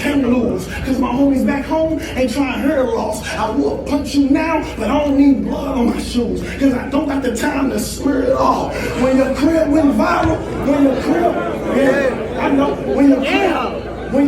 can't lose. Cause my homies back home ain't trying to hear a loss. I will punch you now, but I don't need blood on my shoes. Cause I don't got the time to smear it all. When your crib went viral, when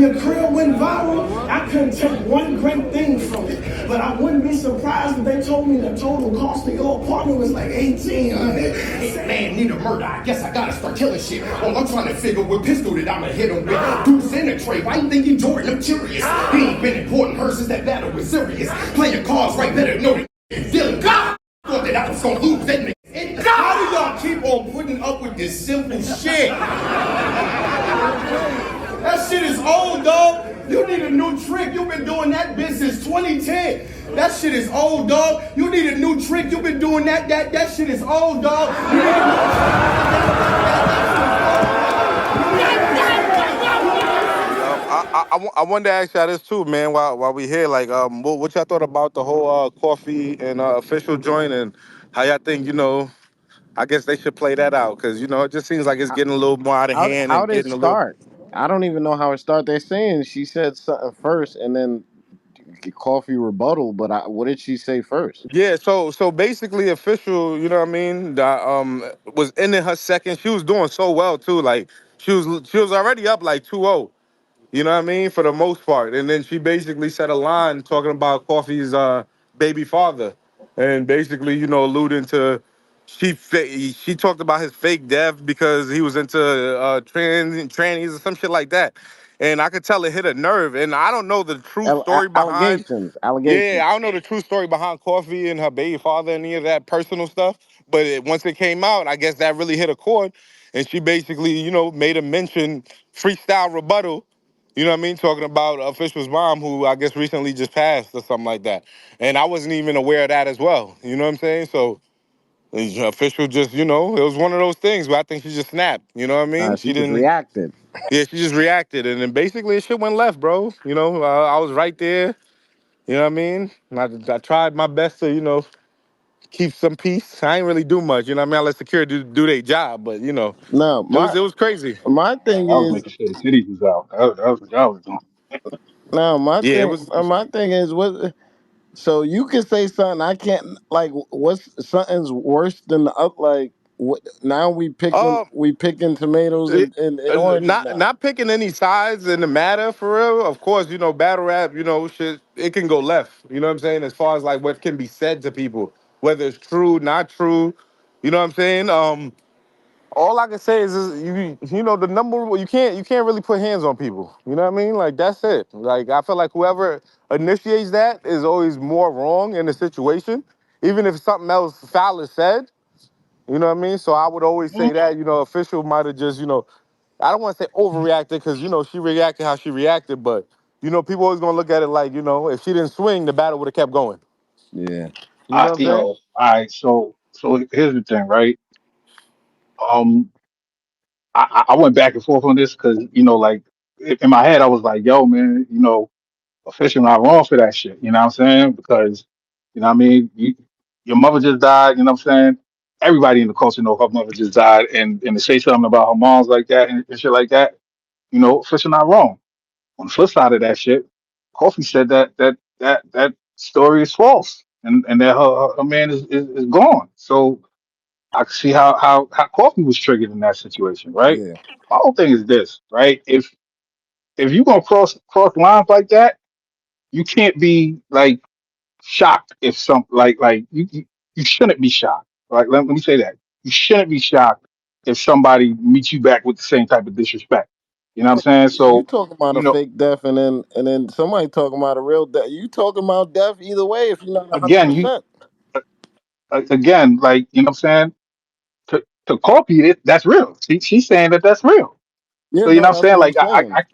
your crib went viral, I couldn't take one great thing from it. But I wouldn't be surprised if they told me the total cost of your apartment was like $1,800. Hey, man, need a murder. I guess I gotta start killing shit. Oh, I'm trying to figure what pistol that I'ma hit him with. Deuce in a tray. Why you think you Jordan? I'm curious. He ain't been important her since that battle was serious. Playing cards right, better know that dealing. God! Thought that I was gonna lose that nigga. How do y'all keep on putting up with this simple shit? That shit is old, dog. You need a new trick. You've been doing that bitch since 2010. That shit is old, dog. You need a new trick. You've been doing that shit is old, dog. You need a I wanted to ask y'all this too, man. While we here, like, what y'all thought about the whole coffee and official joint, and how y'all think, I guess they should play that out, because it just seems like it's getting a little more out of hand How and did it getting a little. start? I don't even know how it started. They're saying she said something first and then coffee rebuttal, but what did she say first? Yeah, so basically, official, you know what I mean? Was ending her second. She was doing so well too. Like she was already up like 2-0. You know what I mean? For the most part. And then she basically said a line talking about Coffee's baby father. And basically, alluding to she talked about his fake death because he was into trannies or some shit like that. And I could tell it hit a nerve. And I don't know the true story behind. Allegations. Yeah, I don't know the true story behind Coffee and her baby father and any of that personal stuff. But once it came out, I guess that really hit a chord. And she basically, made a mention, freestyle rebuttal, you know what I mean? Talking about Official's mom, who I guess recently just passed or something like that. And I wasn't even aware of that as well. You know what I'm saying? So Official just, it was one of those things where I think she just snapped. You know what I mean? She She just didn't. reacted. Yeah, she just reacted. And then basically shit went left, bro. I was right there. You know what I mean? I tried my best to, keep some peace. I ain't really do much. You know what I mean? I let security do their job. But, No, it was crazy. my thing I was is making sure the titties was out. That was what I was doing. no, Yeah, it was. my thing is what. So you can say something I can't like. What's something's worse than the other? Like what? Now Um, we picking tomatoes and oranges not now. not picking any sides in the matter for real. Of course, battle rap, shit, it can go left. You know what I'm saying? As far as like what can be said to people, whether it's true, not true. You know what I'm saying? All I can say is the number you can't really put hands on people. You know what I mean? Like that's it. Like I feel like whoever initiates that is always more wrong in the situation, even if something else foul is said. You know what I mean? So I would always say that, official might have just, I don't want to say overreacted because, she reacted how she reacted, but, people always going to look at it like, if she didn't swing, the battle would have kept going. Yeah. You know what I'm saying? All right. So here's the thing, right? Um, I went back and forth on this because like in my head I was like, yo, man, official not wrong for that shit. You know what I'm saying? Because what I mean, your mother just died. You know what I'm saying? Everybody in the culture know her mother just died, and to say something about her mom's like that and shit like that, official not wrong. On the flip side of that shit, Kofi said that story is false, and that her man is gone. So I can see how Kofi was triggered in that situation, right? Yeah. My whole thing is this, right? If you gonna cross lines like that, you can't be like shocked if some you shouldn't be shocked. Right? Let me say that. You shouldn't be shocked if somebody meets you back with the same type of disrespect. You know what I'm saying? You So, talking about you a know, fake death and then somebody talking about a real death. You talking about death either way if you're not 100. again, again, like, you know what I'm saying? To copy it, that's real. She's saying that that's real. Yeah, So, you know no, what I'm that's saying? what I'm Like,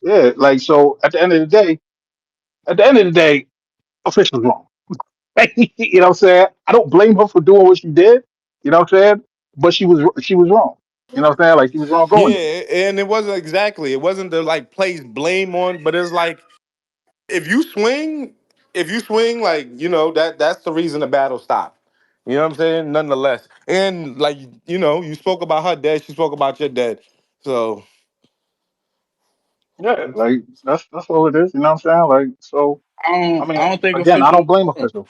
saying. yeah, like, so at the end of the day, official's wrong. You know what I'm saying? I don't blame her for doing what she did. You know what I'm saying? But she was wrong. You know what I'm saying? Like she was wrong going there. Yeah, and it wasn't to like place blame on, but it's like, if you swing, like, that's the reason the battle stopped. You know what I'm saying? Nonetheless. And like, you spoke about her dad, she spoke about your dad. So Yeah, like that's all it is. You know what I'm saying? Like, so I I mean, don't think again, I official don't blame was wrong. official.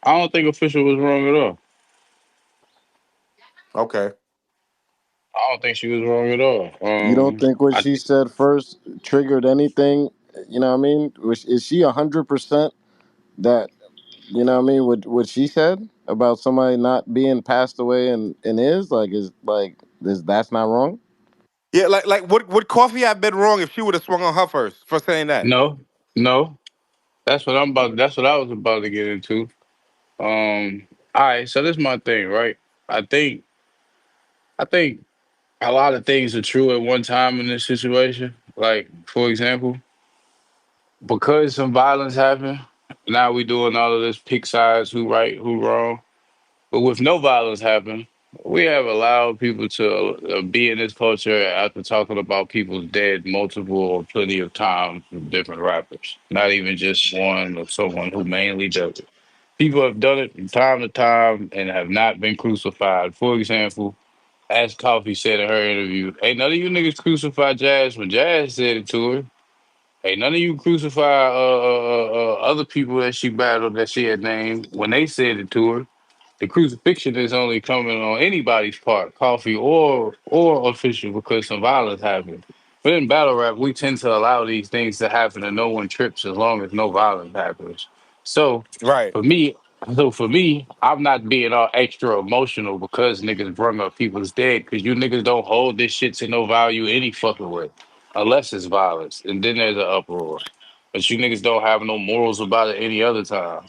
I don't think official was wrong at all. Okay. I don't think she was wrong at all. You don't think what I she said first triggered anything? You know what I mean? Is she 100% that? You know what I mean? What she said about somebody not being passed away and is that's not wrong? Yeah, like would Coffee have been wrong if she would have swung on her first for saying that? no, no. That's what I'm about. That's what I was about to get into. All right. So this is my thing, right? I think I think a lot of things are true at one time in this situation. Like, for example, because some violence happened, now we doing all of this pick sides, who right, who wrong. But with no violence happening, we have allowed people to be in this culture after talking about people's dead multiple or plenty of times with different rappers. Not even just one or someone who mainly does it. People have done it from time to time and have not been crucified. For example, as Coffee said in her interview, ain't none of you niggas crucify Jazz when Jazz said it to her. Ain't none of you crucify other people that she battled that she had named when they said it to her. The crucifixion is only coming on anybody's part, coffee or official, because some violence happened. But in battle rap, we tend to allow these things to happen and no one trips as long as no violence happens. So Right. for me, for me, I'm not being all extra emotional because niggas brung up people's dead, because you niggas don't hold this shit to no value any fucking way. Unless it's violence. And then there's an uproar. But you niggas don't have no morals about it any other time.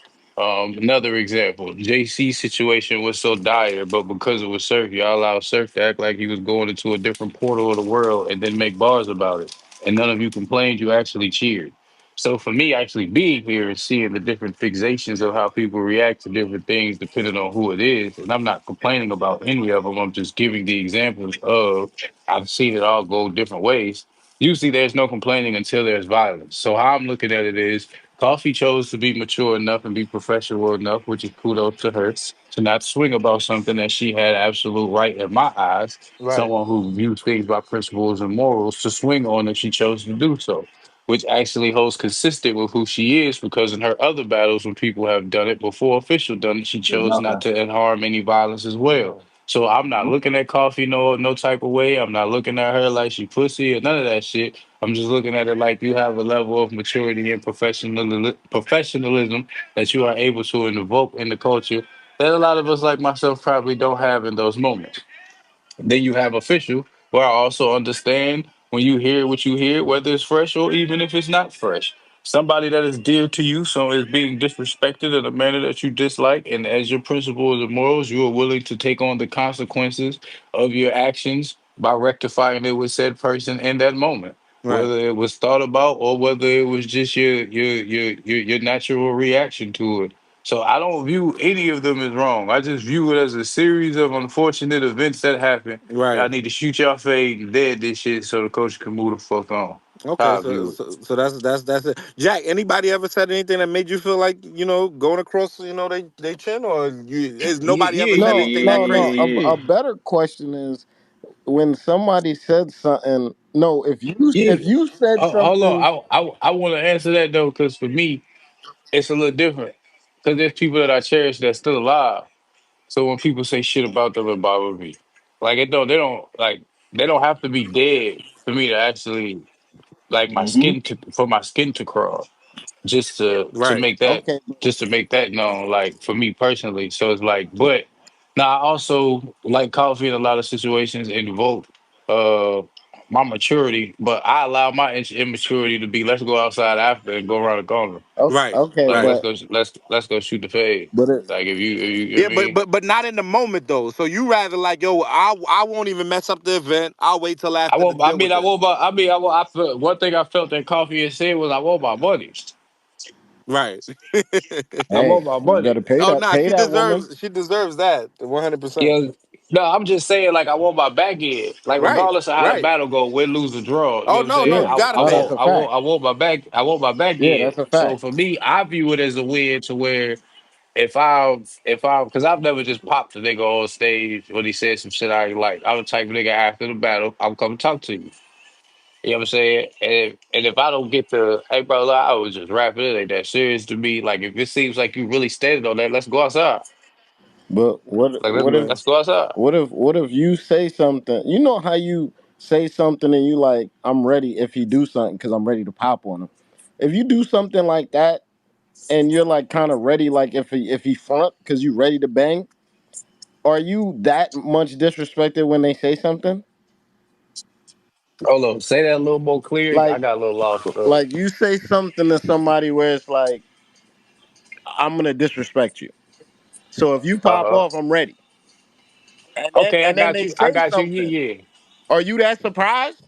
Another example, JC situation was so dire, but because it was Surf, y'all allowed Surf to act like he was going into a different portal of the world and then make bars about it. And none of you complained, you actually cheered. So for me, actually being here and seeing the different fixations of how people react to different things depending on who it is, and I'm not complaining about any of them, I'm just giving the examples of I've seen it all go different ways. Usually there's no complaining until there's violence. So how I'm looking at it is Coffee chose to be mature enough and be professional enough, which is kudos to her, to not swing about something that she had absolute right in my eyes. Right. Someone who views things by principles and morals to swing on if she chose to do so, which actually holds consistent with who she is because in her other battles, when people have done it before official done it, she chose not Exactly. to harm any violence as well. So I'm not Hmm. looking at Coffee no type of way. I'm not looking at her like she pussy or none of that shit. I'm just looking at it like you have a level of maturity and professionalism that you are able to invoke in the culture that a lot of us like myself probably don't have in those moments. Then you have official, where I also understand when you hear what you hear, whether it's fresh or even if it's not fresh. Somebody that is dear to you, so is being disrespected in a manner that you dislike, and as your principles and morals, you are willing to take on the consequences of your actions by rectifying it with said person in that moment. Right. Whether it was thought about or whether it was just your natural reaction to it. So I don't view any of them as wrong. I just view it as a series of unfortunate events that happen. I Right. need to shoot y'all fade and dead this shit so the coach can move the fuck on. Okay, How I so view it. so, so that's it. Jack, anybody ever said anything that made you feel like going across they chin, or is Yeah, nobody yeah, ever said yeah, No, anything that no, yeah, no. crazy? yeah, A better question is when somebody said something. No, if yeah. you said Hold something. on, I want to answer that though, because for me it's a little different. Because there's people that I cherish that's still alive. So when people say shit about them, it bothers me. Like they don't have to be dead for me to actually like Hmm. for my skin to crawl. Just to Right. make that Okay, known, like for me personally. So it's like, but now I also like coffee in a lot of situations invoke uh my maturity, but I allow my immaturity to be let's go outside after and go around the corner. Right. okay, Like Right. let's go shoot the fade. but it, Like if you know Yeah, what I but mean. but but not in the moment though. So you rather like, yo, I won't even mess up the event. I'll wait till I after to won't. I deal mean, with I this. won't. I mean, I won't. I felt, one thing I felt that coffee had said was, "I want my money. Right. I hey, want my you better money." Oh nah, pay that woman. she deserves that 100%. Yeah. No, I'm just saying, like, I want my back end. Like, Right. regardless of how the Right. battle go, win, lose, or draw. You know Oh what I'm no, no, saying? Yeah, you gotta no, pay that's it. a fact. I want my back. I want my back Yeah, end. that's a So fact. for me, I view it as a win to where because I've never just popped a nigga on stage when he said some shit I ain't like. I'm the type of nigga after the battle, I'm coming to talk to you. You know what I'm saying? And if I don't get the, hey bro, look, I was just rapping, it ain't that serious to me. Like if it seems like you really standing on that, let's go outside. But Like Right. let's go outside. what if you say something? You know how you say something and you like, I'm ready if he do something because I'm ready to pop on him. If you do something like that and you're like kind of ready, like if he front because you ready to bang, are you that much disrespected when they say something? Hold on, say that a little more clear. I Like got a little lost. like you say something to somebody where it's like, I'm gonna disrespect you. So if you pop Uh-huh. off, I'm ready. And then Okay, I and then got they you. I say got you. something. Yeah, yeah. Are you that surprised?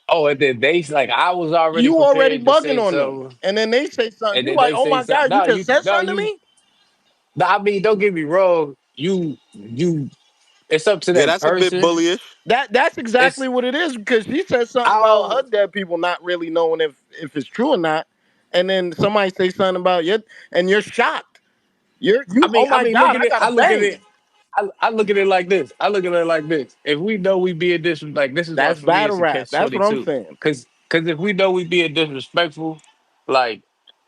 Oh, and then they like I was already You already prepared to bugging say on them. something, And then they say something. and You then like, they oh say my something. God, you just said something to me? No, I mean, don't get me wrong. You. It's up to Yeah, that that's a bit person. bullyish. That's It's exactly what it is because she said something about her I'll. dead people not really knowing if it's true or not. And then somebody say something about you and you're shocked. Oh I my mean, God, look at I it. gotta I look at bang. it. I look at it like this. I look at it like this. If we know we being like this is why That's for me battle it's a rap. catch That's twenty what I'm two. saying. Cause if we know we being disrespectful, like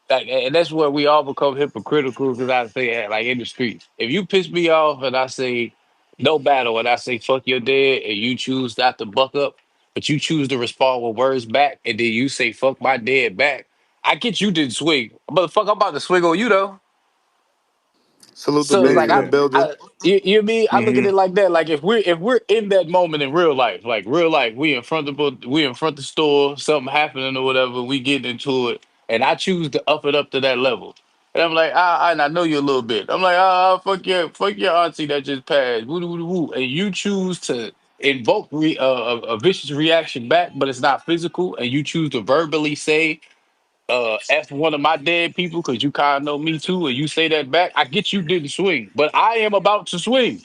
and that's where we all become hypocritical. Because I say like in the streets, if you piss me off and I say no battle and I say fuck your dead and you choose not to buck up, but you choose to respond with words back and then you say fuck my dead back, I get you didn't swing, motherfucker. I'm about to swing on you though. Salute the So it's lady like in the Period. building. you mean I look at Hmm. it like that. Like if we're in that moment in real life, like real life, we in front of the store, something happening or whatever, we get into it, and I choose to up it up to that level. And I'm like, and I know you a little bit. I'm like, fuck your auntie that just passed. Woo, woo, woo, woo. And you choose to invoke a vicious reaction back, but it's not physical, and you choose to verbally say F one of my dead people because you kind of know me too, and you say that back, I get you didn't swing, but I am about to swing.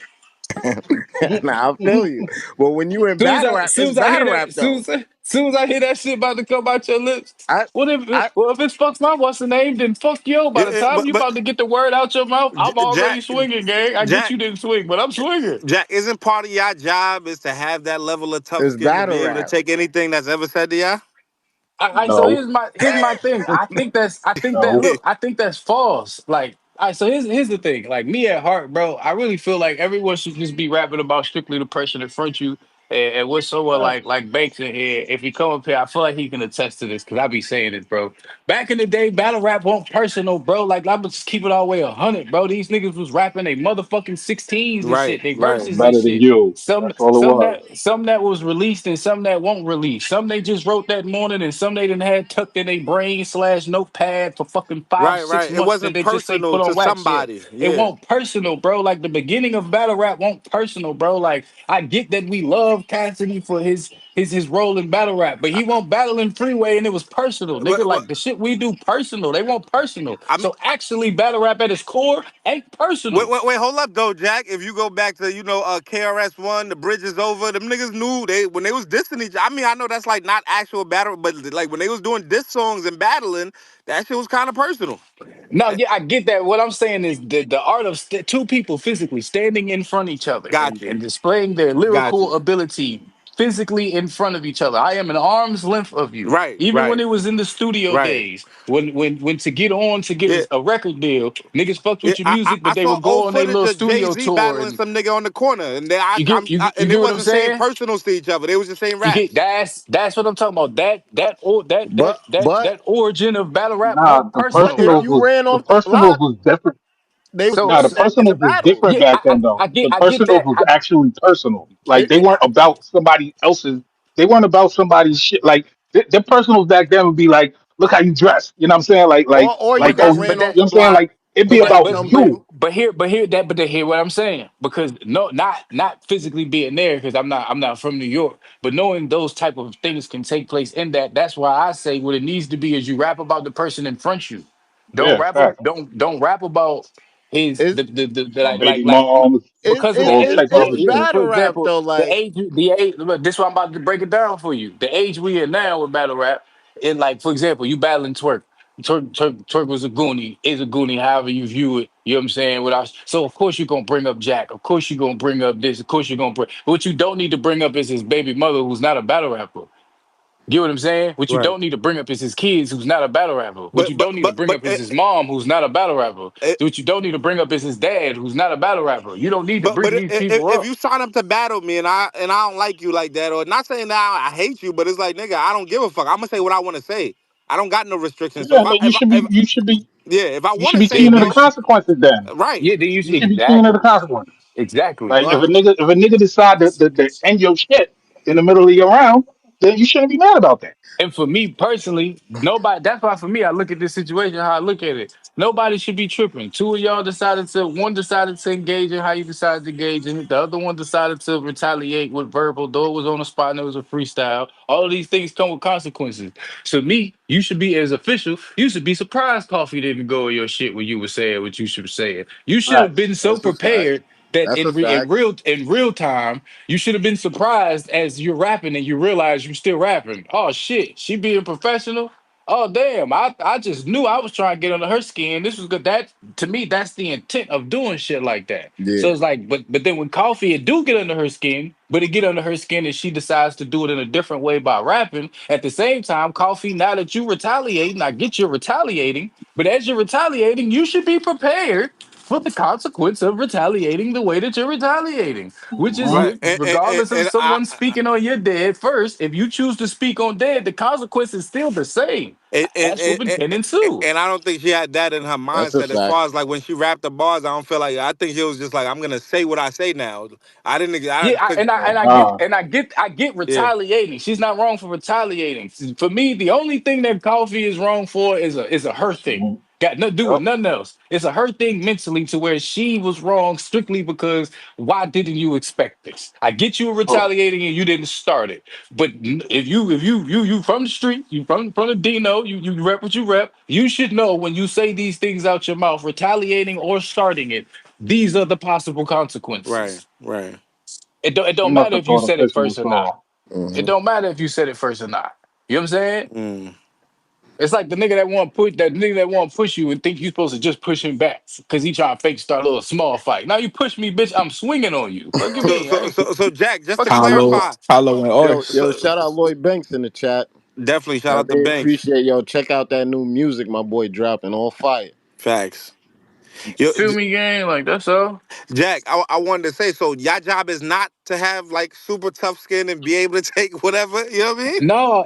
Nah, I feel you. But when you in battle rap, Soon it's as I hear battle that, rap though. soon as I hear that shit about to come out your lips, I what if I well if it's fuck my what's the name, then fuck yo. By the time you But about to get the word out your mouth, I'm already Jack, swinging, gang. I get Jack, you didn't swing, but I'm swinging. Jack, isn't part of your job is to have that level of tough it's skin to battle be able to rap. take anything that's ever said to y'all? So No, here's my thing. no. I think that's false. Like, all right, so here's the thing. Like me at heart, bro, I really feel like everyone should just be rapping about strictly the person in front you. And with someone Right. like Banks in here, if he come up here, I feel like he can attest to this because I be saying this, bro. Back in the day, battle rap wasn't personal, bro. Like I'm just keep it all the way 100, bro. These niggas was rapping they motherfucking 16s and Right, shit, they right. I'm verses and better than shit. you. That's all it was. Some that was released and some that won't release. Some they just wrote that morning and some they didn't had tucked in their brain slash notepad for fucking five, Right, six right. It months that wasn't they just ain't personal put to on wax yet. somebody. It Yeah. won't personal, bro. Like the beginning of battle rap won't personal, bro. Like I get that we love Cassidy for his role in battle rap, but he won't battle in freeway and it was personal, nigga. What, Like the shit we do personal. They want personal. I mean, So actually battle rap at its core ain't personal. hold up though, Jack. If you go back to KRS One, the bridge is over. Them niggas knew they when they was dissing each. I mean, I know that's like not actual battle, but like when they was doing diss songs and battling, that shit was kind of personal. No, yeah, I get that. What I'm saying is the art of two people physically standing in front of each other Got you. and displaying their Got lyrical you. ability physically in front of each other. I am an arm's length of you. Right, Even when right, it was in the studio right. days, when to get on to get Yeah, a record deal, niggas fucked yeah. with your music, I but they saw would go old on their footage little of Jay studio Z tour battling and some nigga on the corner, and you and it get what I'm wasn't saying saying? personals to each other. They was just saying You get raps. that's what I'm talking about. But but That origin of battle rap Nah, won't the but personal, if personals bro. you was ran the off the personals block, was different. they would So Nah, do the that in the personals was battle. different yeah, back then though. The I get personals that. was actually personal. Like It, they weren't about somebody else's. They weren't about somebody's shit. Like their personals back then would be like, look how you dress. You know what I'm saying? or you But got that's You but ran know off that what the I'm saying? block. Like it'd be They got about something. you. but hear what I'm saying because no not physically being there because I'm not from New York but knowing those type of things can take place in that's why I say what it needs to be is you rap about the person in front of you Yeah, fact. don't rap about his It's the Baby like moms, because of the all age type of other shit. for battle rap example though. Like the age look, this is what I'm about to break it down for you the age we in now with battle rap in like for example you battling Twerk was a goonie, is a goonie, however you view it. You know what I'm saying? So of course you're gonna bring up Jack. Of course you're gonna bring up this. Of course you're gonna bring. What you don't need to bring up is his baby mother, who's not a battle rapper. Get what I'm saying? What you Right. don't need to bring up is his kids, who's not a battle rapper. What But you don't need to bring up is his mom, who's not a battle rapper. What you don't need to bring up is his dad, who's not a battle rapper. You don't need to bring these people if up. you sign up to battle me and I don't like you like that, or not saying that I hate you, but it's like nigga, I don't give a fuck. I'm gonna say what I want to say. I don't got no restrictions. So Yeah, then yeah, if I you want should to be say seeing it, the You bro, should, consequences then. right, yeah, then you You should should be seeing the exactly, consequences. exactly. Like right. if a nigga decide to end your shit in the middle of your round, then you shouldn't be mad about that. And for me personally, nobody. That's why for me, I look at this situation how I look at it. Nobody should be tripping. Two of y'all decided to. One decided to engage in how you decided to engage in it. The other one decided to retaliate with verbal. Though it was on the spot and it was a freestyle. All of these things come with consequences. So me, you should be as official. You should be surprised Coffee didn't go in your shit when you were saying what you should be saying. You should have Facts. been so That's a fact. prepared that That's a in fact. real time you should have been surprised as you're rapping and you realize you're still rapping. Oh shit, she being professional. Oh damn, I just knew I was trying to get under her skin. This was good. That to me, that's the intent of doing shit like that. Yeah. So it's like, but then when Coffee it do get under her skin, but it get under her skin and she decides to do it in a different way by rapping. At the same time, Coffee, now that you retaliating, I get you're retaliating, but as you're retaliating, you should be prepared for the consequence of retaliating the way that you're retaliating, which is Mhm. Right, if, regardless of and I someone speaking on your dead first, if you choose to speak on dead, the consequence is still the same. and, and, That's what and, can ensue. and I don't think she had that in her That's a mindset as fact. far as like when she rapped the bars. I don't feel like I think she was just like I'm gonna say what I say now. I didn't. I Yeah, because Nah. I get yeah, retaliating. She's not wrong for retaliating. For me, the only thing that Coffee is wrong for is a her thing. Mhm. Got nothing to do with Yep. nothing else. It's a her thing mentally to where she was wrong strictly because why didn't you expect this? I get you were Oh, retaliating and you didn't start it. But if you from the street, you from the Dino, you rep what you rep, you should know when you say these things out your mouth, retaliating or starting it, these are the possible right, consequences. right. It you don't must matter have if you thought said it official was first or not. strong. It Hmm. don't matter if you said it first or not. You know what I'm saying? Mm. It's like the nigga that want to push you and think you supposed to just push him back because he trying to fake start a little small fight. Now you push me, bitch. I'm swinging on you. Fuck you So mean? so so so Jack, just to Fuck you talking Hollow, about? clarify, Hollow and Osh. Yo, so, shout out Lloyd Banks in the chat. definitely shout I out to really Banks. appreciate yo. Check out that new music my boy dropping on fire. Facts. Yo, Feel me, gang? Like that's all. Jack, I wanted to say, so your job is not to have like super tough skin and be able to take whatever. You know what I No,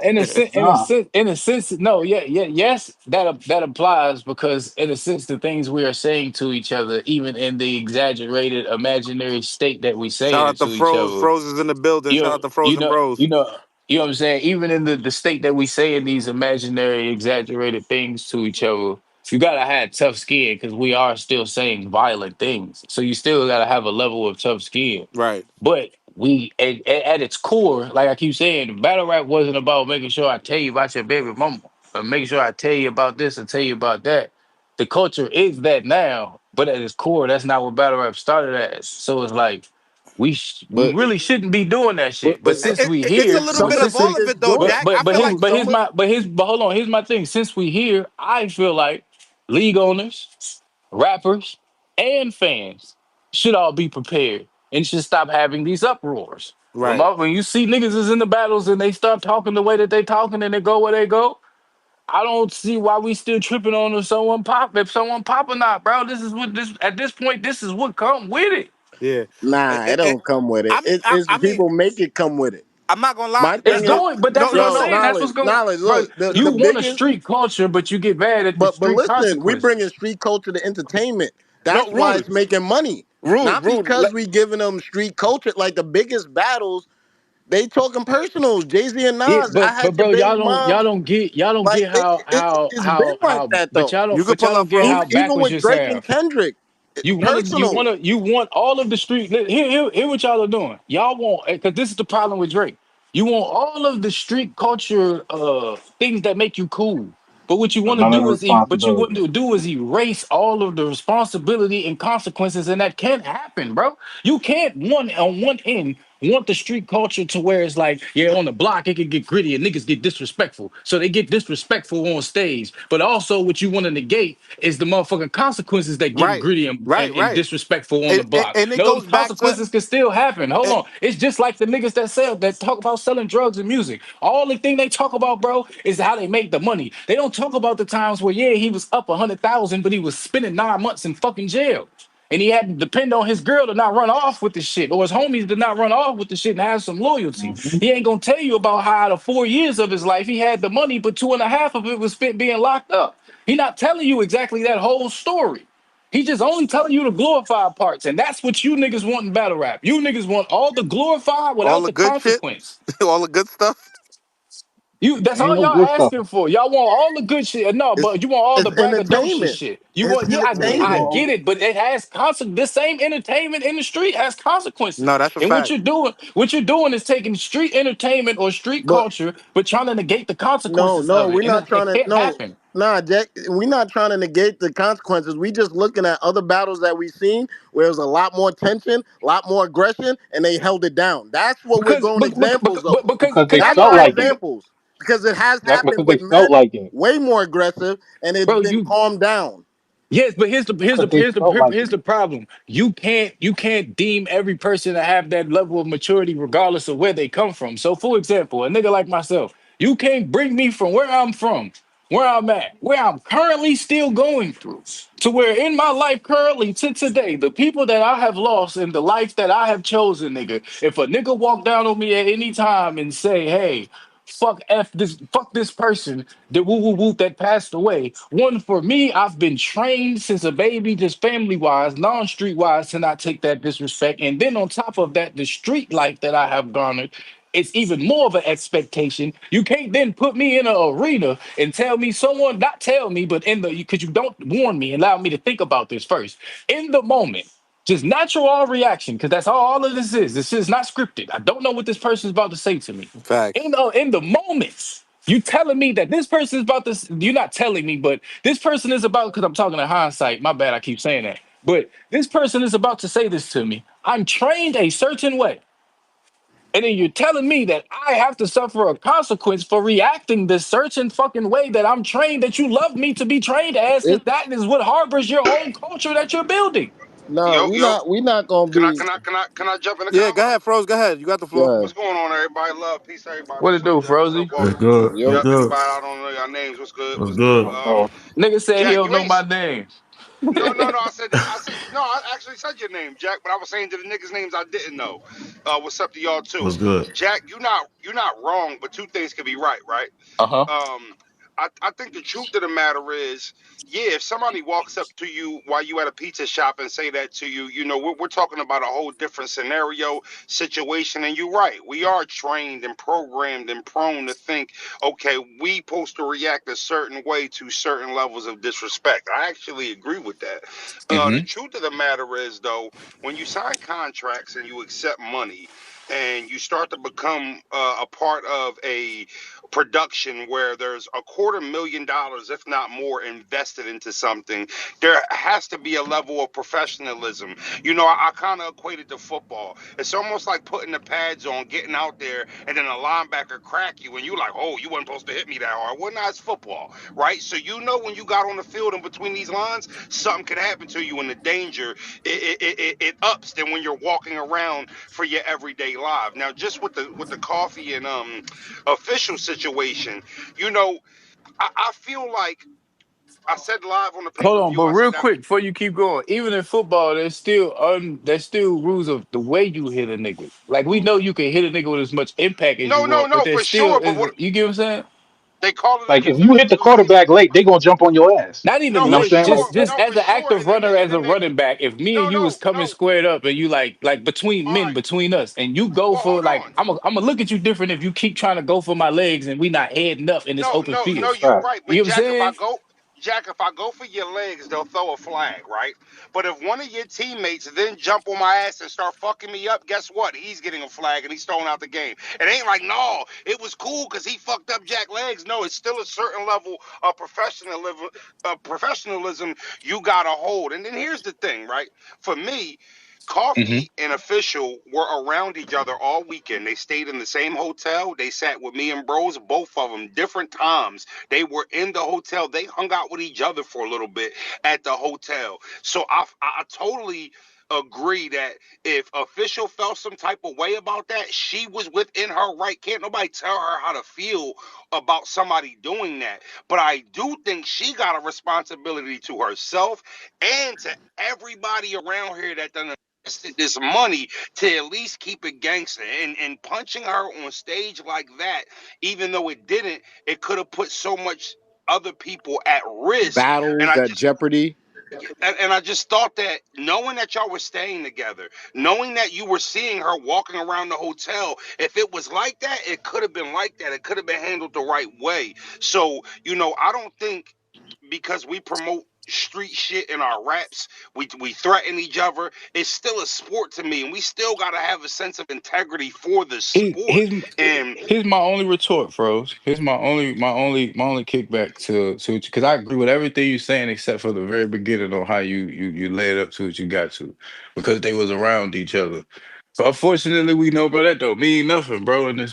mean? Nah. in a sense, no, yes, that applies because in a sense, the things we are saying to each other, even in the exaggerated imaginary state that we Shout saying out it to to each Froze. other, Froze is in the building. Shout you out to you Frozen know Bros. you know you know what I'm saying. Even in the state that we saying these imaginary, exaggerated things to each other, you gotta have tough skin because we are still saying violent things. So you still gotta have a level of tough skin. Right, But we, at its core, like I keep saying, battle rap wasn't about making sure I tell you about your baby mama, or making sure I tell you about this and tell you about that. The culture is that now, but at its core, that's not what battle rap started as. So it's like we But really shouldn't be doing that shit. But but since we it's a here, little some but of bit the of since all we of niggas it though, doing it. Jack. I feel like his Some of but hold on, here's my thing. Since we here, I feel like league owners, rappers, and fans should all be prepared and should stop having these uproars. right. When you see niggas is in the battles and they start talking the way that they talking and they go where they go, I don't see why we still tripping on if someone pop or not, bro. This is what this at this point, this is what come with it. Yeah. nah, it don't come with it. It's I mean, people make it come with it. I'm not gonna lie. My It's thing is, going, but that's No, what no, I'm yo, no. saying. That's knowledge, what's going, knowledge. bro. Look, the You want a biggest. street culture, but you get mad at the But street listen, we consequences. bringing street culture to entertainment. No, That's why rude, it's making money. rude, Not rude. because we giving them street culture. Like the biggest battles, they talking personals. Jay Z and Yeah, Nas. I but had your bro, baby mom. y'all don't Like get it's been like that but though. You could y'all pull don't up get Froze. how Even backwards with you Drake and sound. Kendrick, personal. You want all of the street. Here what y'all are doing. Y'all want because this is the problem with Drake. You want all of the street culture things that make you cool. But what you But want to none of the do is what you want responsibility. to do is erase all of the responsibility and consequences, and that can't happen, bro. You can't one on one end want the street culture to where it's like, yeah, on the block it can get gritty and niggas get disrespectful. So they get disrespectful on stage. But also what you want to negate is the motherfucking consequences that get Right, gritty right, and right. disrespectful on the block. And it No, the goes back to consequences can still happen. Hold it, on. It's just like the niggas that talk about selling drugs and music. All the thing they talk about, bro, is how they make the money. They don't talk about the times where, yeah, he was up 100,000, but he was spending 9 months in fucking jail. And he had to depend on his girl to not run off with the shit, or his homies to not run off with the shit and have some loyalty. Mhm. He ain't gonna tell you about how out of 4 years of his life he had the money, but two and a half of it was spent being locked up. He not telling you exactly that whole story. He just only telling you the glorified parts, and that's what you niggas want in battle rap. You niggas want all the glorified all without the the good shit, consequence. all the good stuff. That's Ain't all no y'all good stuff. asking for. Y'all want all the good shit. No, It's but you want all the it's braggadocious entertainment. shit. You It's want, yeah, Yeah, I entertainment. well, get it, but it has consequences. This same entertainment in the street has consequences. No, that's a And fact. what you're doing is taking street entertainment or street But culture, but trying to negate the no, consequences no, of it. we're And not it trying to. can't No, happen. nah, Jack, we're not trying to negate the consequences. We just looking at other battles that we've seen where there's a lot more tension, a lot more aggression, and they held it down. That's what we're Because, going examples of. because they I'm That's felt our not, like it. examples because it has That happened because they with felt men like it. way more aggressive, and it's bro, been calmed down. yes, but Because they felt like here's it. the problem. You can't deem every person to have that level of maturity regardless of where they come from. So, for example, a nigga like myself, you can't bring me from where I'm from, where I'm at, where I'm currently still going through, to where in my life currently to today, the people that I have lost and the life that I have chosen, nigga. If a nigga walk down on me at any time and say, "Hey, fuck this person that woo woo woo that passed away." One, for me, I've been trained since a baby, just family wise, non-street wise, to not take that disrespect. And then on top of that, the street life that I have garnered, it's even more of an expectation. You can't then put me in an arena and tell me someone, not tell me, but in the, because you don't warn me, allow me to think about this first. In the moment, just natural all reaction, because that's all of this is. This is not scripted. I don't know what this person is about to say to me. Facts. In the moments, you telling me that this person is about this. You're not telling me, but this person is about, because I'm talking in hindsight. My bad, I keep saying that. But this person is about to say this to me. I'm trained a certain way. And then you're telling me that I have to suffer a consequence for reacting this certain fucking way that I'm trained, that you love me to be trained as, because It that is what harbors your own culture that you're building. no, Yo, yo, we not gonna be. can I jump in the Yeah, go convo? ahead, Froze. Go ahead. You got the floor. Yeah, What's going on, everybody? Love, peace, everybody. What What's it up, do, Jack? What's up, Frozy? What's Walter? good? What's yep. Yep, good? everybody. I don't know your names. What's good? What's What's good? good? Nigga said he Jack, don't you know ain't. my name. No. I actually said your name, Jack. But I was saying to the niggas' names I didn't know. What's up to y'all too? What's good? Jack, you're not wrong, but two things can be right, right? Uh-huh. I think the truth of the matter is, yeah, if somebody walks up to you while you at a pizza shop and say that to you, we're talking about a whole different scenario, situation, and you're right. We are trained and programmed and prone to think, okay, we supposed to react a certain way to certain levels of disrespect. I actually agree with that. The Mm-hmm. truth of the matter is, though, when you sign contracts and you accept money, and you start to become a part of a production where there's $250,000, if not more, invested into something, there has to be a level of professionalism. I kind of equate it to football. It's almost like putting the pads on, getting out there, and then a linebacker crack you, and you're like, oh, you weren't supposed to hit me that hard. Well, no, it's football, right? So when you got on the field and between these lines, something could happen to you, and the danger it ups than when you're walking around for your everyday life. Now, just with the coffee and official situation, you know, I feel like I said live on the pay Hold per on, view. but I said real that quick before you keep going, even in football, there's still rules of the way you hit a nigga. Like we know you can hit a nigga with as much impact as you no, no, want, but no, there's for still sure. But is what you get what I'm saying? they call it a Like if you hit defensive the line. quarterback late, they gonna jump on your ass. Not No, even You know what for I'm late, saying? Like sure. just No, as for an sure. active And then runner, they, and as a then they. running back. If me and No, you was no, coming no. squared up and you like between All men, right. between us, and you go Well, for hold like on. I'm gonna look at you different if you keep trying to go for my legs and we not heading up in this No, open no, no, field. that's you're fact. right. You But know what I'm saying? Jack, if I go for your legs, they'll throw a flag, right? But if one of your teammates then jump on my ass and start fucking me up, guess what? He's getting a flag and he's thrown out the game. It ain't like, no, it was cool because he fucked up Jack legs. No, it's still a certain level of professionalism you gotta hold. And then here's the thing, right? For me, Hmm. Coffee and Official were around each other all weekend. They stayed in the same hotel. They sat with me and bros, both of them, different times. They were in the hotel. They hung out with each other for a little bit at the hotel. So I totally agree that if Official felt some type of way about that, she was within her right. Can't nobody tell her how to feel about somebody doing that. But I do think she got a responsibility to herself and to everybody around here that done invested this money to at least keep it gangster. And punching her on stage like that, even though it didn't, it could have put so much other people at risk. And Battles I at just Jeopardy. and I just thought that knowing that y'all were staying together, knowing that you were seeing her walking around the hotel, if it was like that, it could have been like that. It could have been handled the right way. So, I don't think because we promote street shit in our raps, we threaten each other. It's still a sport to me, and we still gotta have a sense of integrity for the He, sport. here's And here's my only retort, Froze. Here's my only kickback to because I agree with everything you're saying except for the very beginning on how you led up to what you got to, because they was around each other. So unfortunately, we know, bro, that don't mean nothing, bro, in this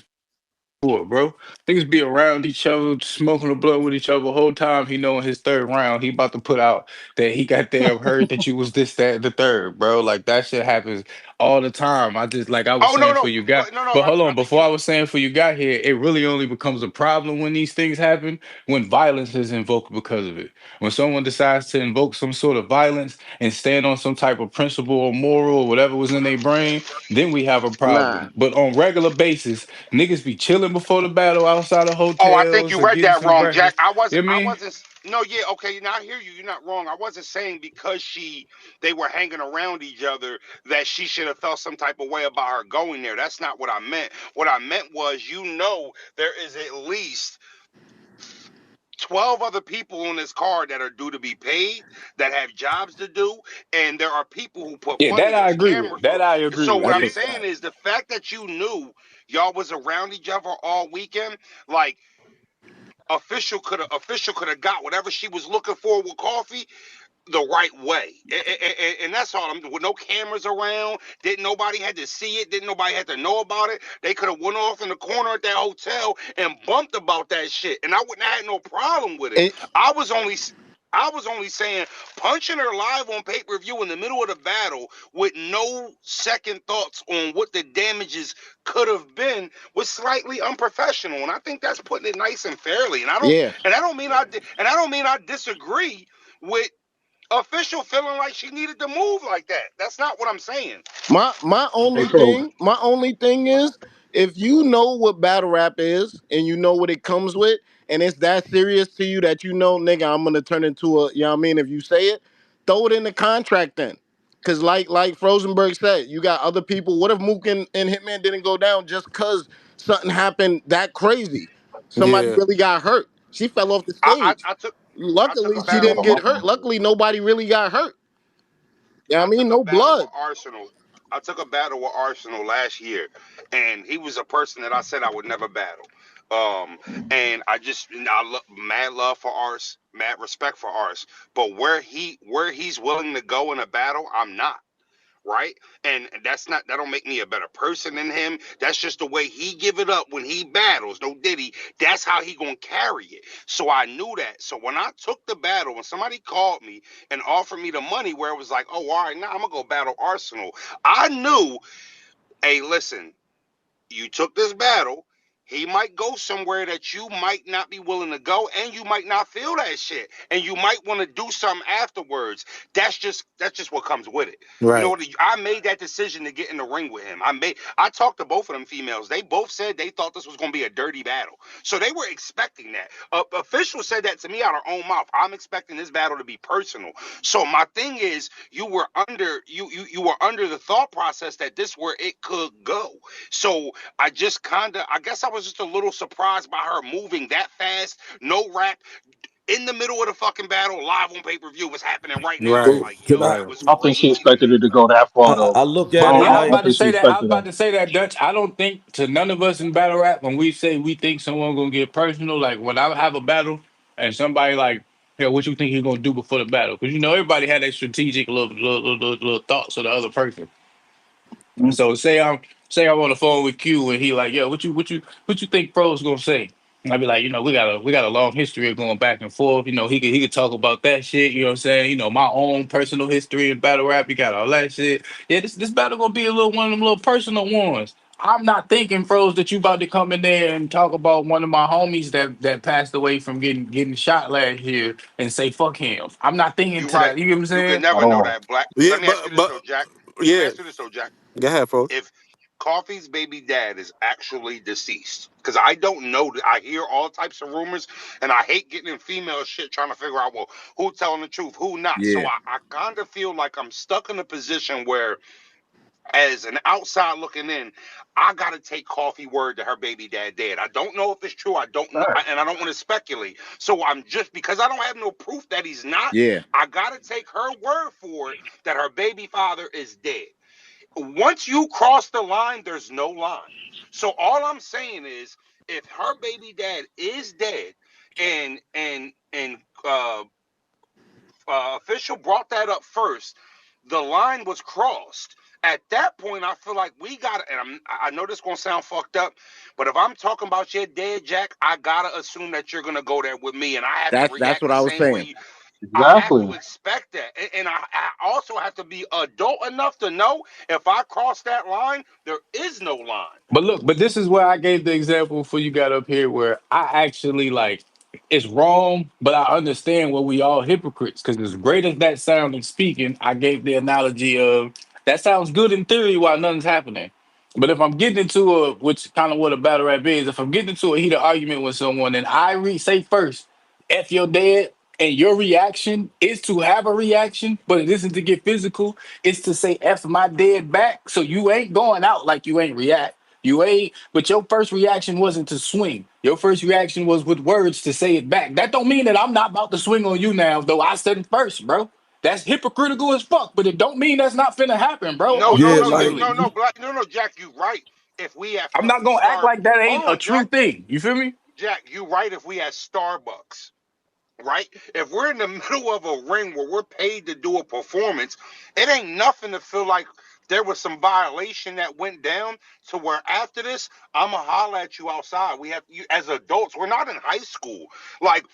sport, bro. Niggas be around each other, smoking a blunt with each other the whole time. He know in his third round, he about to put out that he got damn heard that you was this, that, and the third, bro. Like that shit happens all the time. I just like I was oh no saying for no, you got, but no no, but hold I on, think before you. I was saying for you got here, it really only becomes a problem when these things happen, when violence is invoked because of it. When someone decides to invoke some sort of violence and stand on some type of principle or moral or whatever was in their brain, then we have a Nah, problem. But on regular basis, niggas be chilling before the battle outside of Oh, I think hotels you or read getting that some wrong, Jack. breakfast. You know what I I mean? wasn't. No, yeah, okay. Now I hear you. You're not wrong. I wasn't saying because they were hanging around each other that she should have felt some type of way about her going there. That's not what I meant. What I meant was, there is at least 12 other people on this card that are due to be paid, that have jobs to do, and there are people who put Yeah, money, that I there's agree with. camera That crew. I agree So with. what I I'm think. saying is the fact that you knew y'all was around each other all weekend, like official could have got whatever she was looking for with coffee the right way, and that's all. With no cameras around, didn't nobody had to see it, didn't nobody had to know about it. They could have went off in the corner at that hotel and bumped about that shit, and I wouldn't have had no problem with it. it, I was only. I was only saying punching her live on pay-per-view in the middle of the battle with no second thoughts on what the damages could have been was slightly unprofessional, and I think that's putting it nice and fairly. And I don't, yeah. and I don't mean I disagree with Official feeling like she needed to move like that. That's not what I'm saying. My Hey, only Fro. thing, my only thing is, if you know what battle rap is and you know what it comes with, and it's that serious to you that you know, nigga, I'm gonna turn into a, you know what I mean? If you say it, throw it in the contract then. Cause like Rosenberg said, you got other people. What if Mook and Hitman didn't go down just cause something happened that crazy? Somebody Yeah. really got hurt. She fell off the I I, stage. I took I took Luckily, a she battle didn't with get hurt. Luckily, nobody really got hurt. You know what I I mean? took a No battle with blood. Arsenal. I took a battle with Arsenal last year, and he was a person that I said I would never battle. And mad love for Ars, mad respect for Ars, but where he's willing to go in a battle, I'm not. Right? And that don't make me a better person than him. That's just the way he give it up when he battles. No diddy. That's how he gonna carry it. So I knew that. So when I took the battle, when somebody called me and offered me the money, where it was like, oh, all right, now I'm gonna go battle Arsenal. I knew, hey, listen, you took this battle. He might go somewhere that you might not be willing to go, and you might not feel that shit, and you might want to do something afterwards. That's just what comes with it. You know Right. what? I made that decision to get in the ring with him. I talked to both of them females. They both said they thought this was going to be a dirty battle, so they were expecting that. Official said that to me out of her own mouth. I'm expecting this battle to be personal. So my thing is, you were under the thought process that this where it could go. So I guess I was just a little surprised by her moving that fast, no rap, in the middle of the fucking battle, live on pay-per-view, was happening right now. I'm Right. Well, like, can yo, I? that Right. was I don't think she crazy to expected me. it to go that far though. I look I at But it don't. yeah, I I was like don't about to think she say that. I was expected about that. to say that, Dutch. I don't think to none of us in battle rap when we say we think someone gonna get personal. Like when I have a battle and somebody like, hey, what you think he gonna do before the battle? Because everybody had their strategic little thoughts of the other person. So say I'm on the phone with Q and he like, yo, what you think Pro's gonna say? And I'd be like, we got a long history of going back and forth. He could talk about that shit. You know what I'm saying? My own personal history in battle rap. You got all that shit. Yeah, this battle gonna be a little one of them little personal ones. I'm not thinking, pros, that you about to come in there and talk about one of my homies that passed away from getting shot last year and say fuck him. I'm not thinking You to right. that. You get what I'm You can saying? never at know all. that, Black. Yeah, Let me ask you this though, Jack. Let me yeah. ask you this though, Jack. Go ahead, folks. If Coffee's baby dad is actually deceased, because I don't know. I hear all types of rumors, and I hate getting in female shit trying to figure out, well, who telling the truth, who not. So Yeah. I kind of feel like I'm stuck in a position where, as an outside looking in, I gotta take Coffee word that her baby dad dead. I don't know if it's true. I don't know, Facts. and I don't want to speculate. So I'm just, because I don't have no proof that he's not. Yeah. I gotta take her word for it that her baby father is dead. Once you cross the line, there's no line. So all I'm saying is, if her baby dad is dead, and official brought that up first, the line was crossed. At that point, I feel like we got to, and I know this gonna sound fucked up, but if I'm talking about your dead, Jack, I gotta assume that you're gonna go there with me, and I have to That's react what the I was same way saying. you. I have to Exactly. expect that, and I also have to be adult enough to know if I cross that line, there is no line. But this is where I gave the example for you got up here where I actually like it's wrong, but I understand where we all hypocrites. Because as great as that sound in speaking, I gave the analogy of that sounds good in theory while nothing's happening. But if I'm getting into which kind of what a battle rap is, if I'm getting into a heated argument with someone and say first, F your dad, and your reaction is to have a reaction, but it isn't to get physical, it's to say F my dead back. So you ain't going out like you ain't react. You ain't, but your first reaction wasn't to swing. Your first reaction was with words to say it back. That don't mean that I'm not about to swing on you now, though I said it first, bro. That's hypocritical as fuck, but it don't mean that's not finna happen, bro. No, no, Yeah, no, like Ultimately, no, no, Black, no, no, Jack, you right. I'm If not we gonna act start, like that hold ain't a on, true Jack, thing. You feel me? Jack, you right. If we at Starbucks, right? If we're in the middle of a ring where we're paid to do a performance, it ain't nothing to feel like there was some violation that went down to where after this, I'ma holler at you outside. We have you as adults. We're not in high school. Like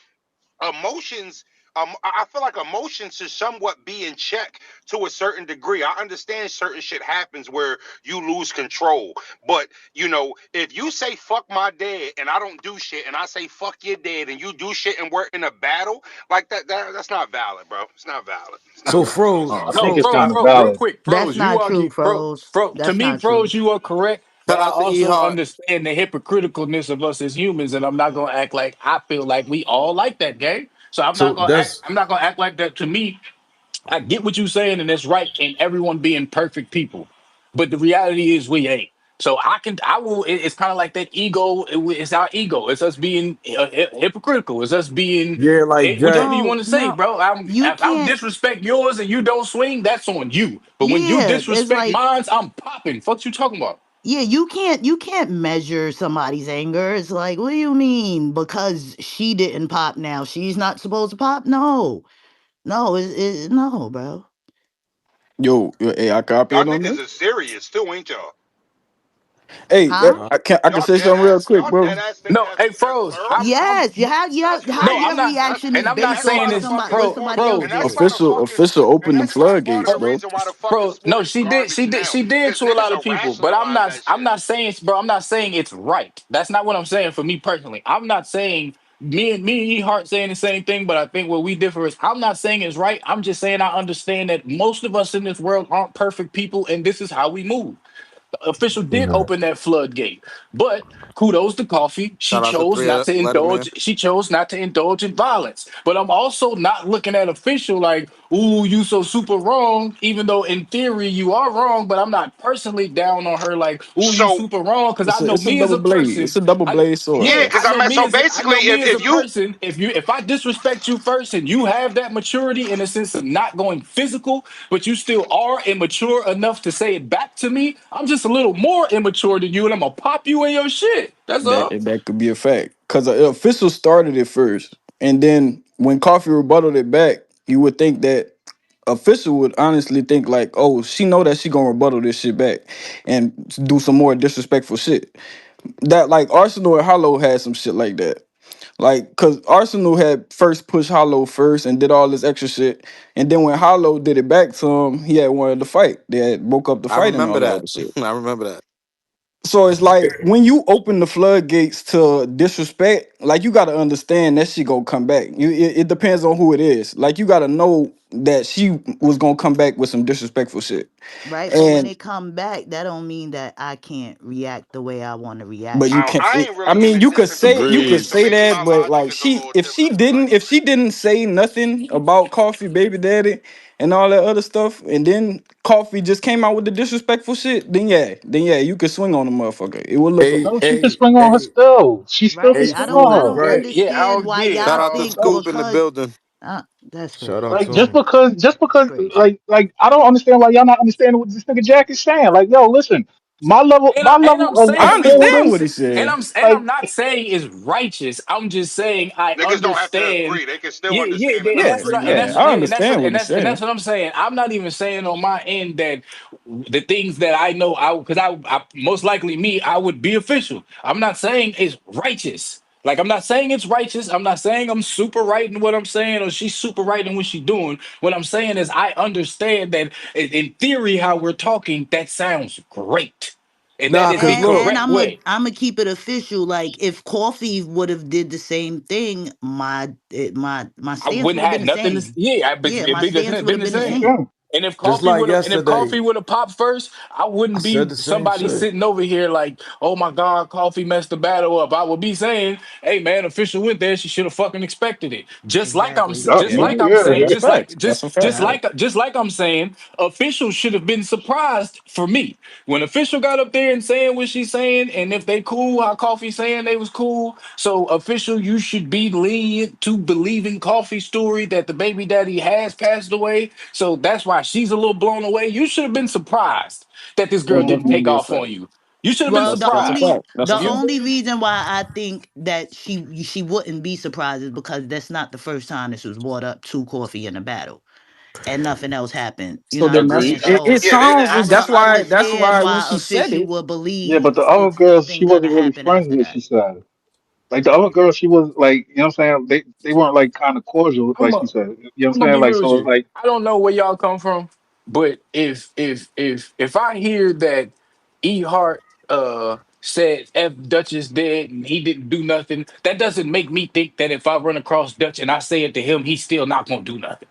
emotions. I feel like emotions should somewhat be in check to a certain degree. I understand certain shit happens where you lose control, but if you say fuck my dad and I don't do shit, and I say fuck your dad and you do shit, and we're in a battle like that's not valid, bro. It's not valid. It's not So valid. I'm froze, I sorry. think No, it's froze. froze, kind of froze, real valid. quick, That's froze. You not true, argue, Froze. to That's me, not true. froze. You are correct, but shout I out to E also Hart. understand the hypocriticalness of us as humans, and I'm not gonna act like I feel like we all like that, gang. So I'm not So gonna act. that's I'm not gonna act like that. To me, I get what you're saying, and it's right in everyone being perfect people. But the reality is we ain't. So I will. It's kind of like that ego. It's our ego. It's us being hypocritical. It's us being yeah, like whichever Jack. you No, want to say, no. bro. You If I'm can't. disrespect yours and you don't swing, that's on you. But when you Yeah, it's disrespect like, mine, I'm popping. Fuck you talking about? yeah, you can't measure somebody's anger. It's like, what do you mean? Because she didn't pop now, she's not supposed to pop? No. No, no, bro. Hey, I copy Y'all in on niggas this. are serious too, ain't y'all? Hey, Huh? I can Y'all say dead something real ass. quick, Y'all bro. dead ass think No, hey, that's froze. thorough. I'm Yes, That's how no, crazy. I'm your not, reaction is and I'm And not based that's saying off why the it's fucking what pro somebody else and froze. that's why did. the Official, fucking official, and open the that's why part of floodgates, the bro. reason why the fucking Bro, sport no, is she did, garbage she did, now. she did Cause to a lot niggas of are people. But I'm rationalize not, that I'm shit. not saying, bro, I'm not saying it's right. That's not what I'm saying for me personally. I'm not saying me and E Hart saying the same thing, but I think where we differ is I'm not saying it's right. I'm just saying I understand that most of us in this world aren't perfect people, and this is how we move. Official did Yeah. open that floodgate, but kudos to Coffee. She Shout out to chose not Thread, to Letterman. indulge. She chose not to indulge in violence. But I'm also not looking at Official like, "Ooh, you so super wrong." Even though in theory you are wrong, but I'm not personally down on her like, "Ooh, you So super wrong." Because I It's a, know it's a me as double a blade. person. It's a double I blade sword, yeah, bro. cause I basically know me as a if you person. If I disrespect you first and you have that maturity in a sense of not going physical, but you still are immature enough to say it back to me, I'm just a little more immature than you, and I'm gonna pop you in your shit. That's That all. that could be a fact. Cause the official started it first, and then when Coffee rebutted it back, you would think that official would honestly think like, oh, she know that she gonna rebuttal this shit back and do some more disrespectful shit. That like Arsenal and Hollow had some shit like that. Like, cause Arsenal had first pushed Hollow first and did all this extra shit, and then when Hollow did it back to him, he had wanted to fight. They had broke up the I fight and remember all that that. other shit. I remember that. So it's like when you open the floodgates to disrespect, like you gotta understand that shit gonna come back. It depends on who it is. Like you gotta know that she was gonna come back with some disrespectful shit, Right, but when and it come back, that don't mean that I can't react the way I want to but react. you can. I ain't I really mean, been you could listening to say the Agreed. debate, so maybe that, my but logic like is a little different tonight. if she didn't say nothing about Coffee Baby Daddy and all that other stuff, and then Coffee just came out with the disrespectful shit, then yeah, you could swing on the motherfucker. It would look Hey, like. No, she can hey, swing on her hey, still. She still can Right? hey, I swing don't Scoop. I on her. don't Right. Yeah, I understand don't why get Shout y'all out to think Scoop in the because building. that's Shout crazy. out Like to him. just That's because crazy. I don't understand why y'all not understanding what this nigga Jack is saying. Like, yo, listen, my and I'm level I of saying it's feeling, understand what right. he said. And like, I'm not saying it's righteous. I'm just saying I Niggas don't have to understand. agree; they can still Yeah, yeah, understand and and Yeah, that's what I, disagree. and yeah, that's I yeah, and that's what understand what he's and saying. that's what I'm saying. I'm not even saying on my end that the things that I know I because I most likely me I would be official. I'm not saying it's righteous. Like I'm not saying it's righteous. I'm not saying I'm super right in what I'm saying or she's super right in what she's doing. What I'm saying is I understand that in theory how we're talking that sounds great. And that Nah, is cause the look, And correct I'm a way. I'm gonna keep it official. Like if Coffee would have did the same thing, my I stance wouldn't would have been have the nothing to same. yeah, Yeah, it'd my be stance would been have the been the same. same. okay. just like And if yesterday, coffee would have popped first, I I wouldn't said be the same somebody shit. sitting over here like, oh my God, coffee messed the battle up. I would be saying, hey man, official went there, she should have fucking expected it. Exactly. Yeah, Just no, like And I'm saying, yeah, That's a fact. That's a fact. just like I'm saying, official should have been surprised for me. When official got up there and saying what she's saying, and if they cool, how coffee saying they was cool. So official, you should be lenient to believing coffee's story that the baby daddy has passed away. So that's why she's a little blown away. You should have been surprised that this girl That's didn't definitely take be a off fact. on you. You should have been well, That's a surprised. fact. That's a the You fact. only reason why I think that she wouldn't be surprised is because that's not the first time this was brought up to Coffee in a battle, and nothing else happened. You So know what I'm then saying? agreed. So Yeah, they didn't have I nothing. that's understand why when why she said Official it, would yeah. But believe the other girl, she nothing gonna wasn't really happen after friendly. that. She said, like the other girl, she was like, you know what I'm saying? They weren't like kind of cordial, I'm like a, she said. You know what I'm I'm gonna saying? be Like real with so, you. like I don't know where y'all come from, but if I hear that E Hart said F Dutch is dead and he didn't do nothing, that doesn't make me think that if I run across Dutch and I say it to him, he's still not gonna do nothing.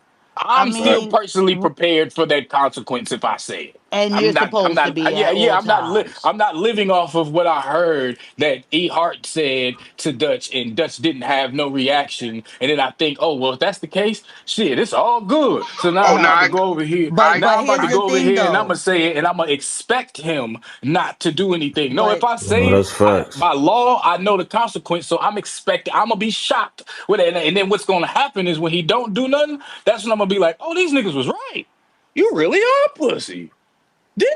I I'm still mean, personally prepared for that consequence if I say it. and you're I'm supposed to not, be yeah, at yeah, all times. I'm not living off of what I heard that E Hart said to Dutch and Dutch didn't have no reaction. And then I think, oh, well, if that's the case, shit, it's all good. So now Oh I'm no, about to go over here. I Now But I'm about here's to the go over thing, here and I'm though. going to say it and I'm going to expect him not to do anything. No, if But I No, say it, that's facts. by law, I know the consequence. So I'm expecting, I'm going to be shocked with it. And then what's going to happen is when he don't do nothing, that's when I'm going to be like, oh, these niggas was right. You really are pussy. Damn.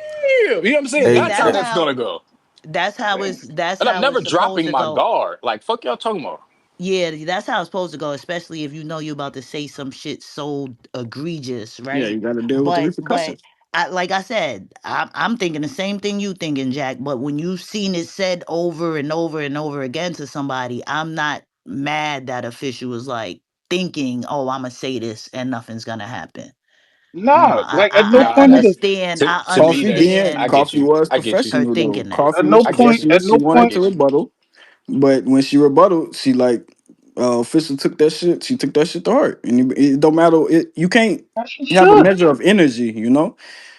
You know what I'm saying? and Hey, That's how that's eh, that's how gonna go. that's And I'm how never it's supposed dropping to my go. guard. Like, fuck y'all talking about. Yeah, that's how it's supposed to go, especially if you know you're about to say some shit so egregious, yeah, right? you got to deal with the But repercussions. like I said, I'm thinking the same thing you thinking, Jack. But when you've seen it said over and over and over again to somebody, I'm not mad that official was like thinking, "Oh, I'm gonna say this and nothing's gonna happen." You know, nah. Like at no Nah, point in that's the understand. I to me. That's I get Coffee you. was I get you. her professional though. thinking that. at Coffee no was I get point you. professional. at She no I wanted point to get you. rebuttal, but when she rebutted, she like official took that shit. She took that shit to heart, and it don't matter. You can't she have a should. measure of energy, you know.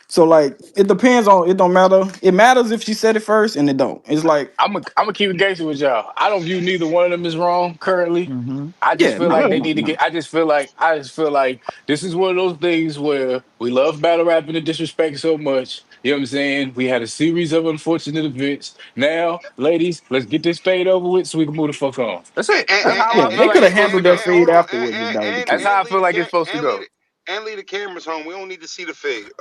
So like it depends on. It don't matter. It matters if she said it first, and it don't. It's like I'm gonna keep it gangster with y'all. I don't view neither one of them as wrong currently. Hmm. I just yeah, feel no, like Yeah. they no, need to no. get. I just feel like this is one of those things where we love battle rapping and disrespect so much. You know what I'm saying? We had a series of unfortunate events. Now, ladies, let's get this fade over with so we can move the fuck on. That's and it. That's how Yeah, I feel they like could it's have supposed to handled that go. fade hold on, afterwards if that was the That's case. how I feel like it's supposed to go. and leave the cameras home. We don't need to see the fade.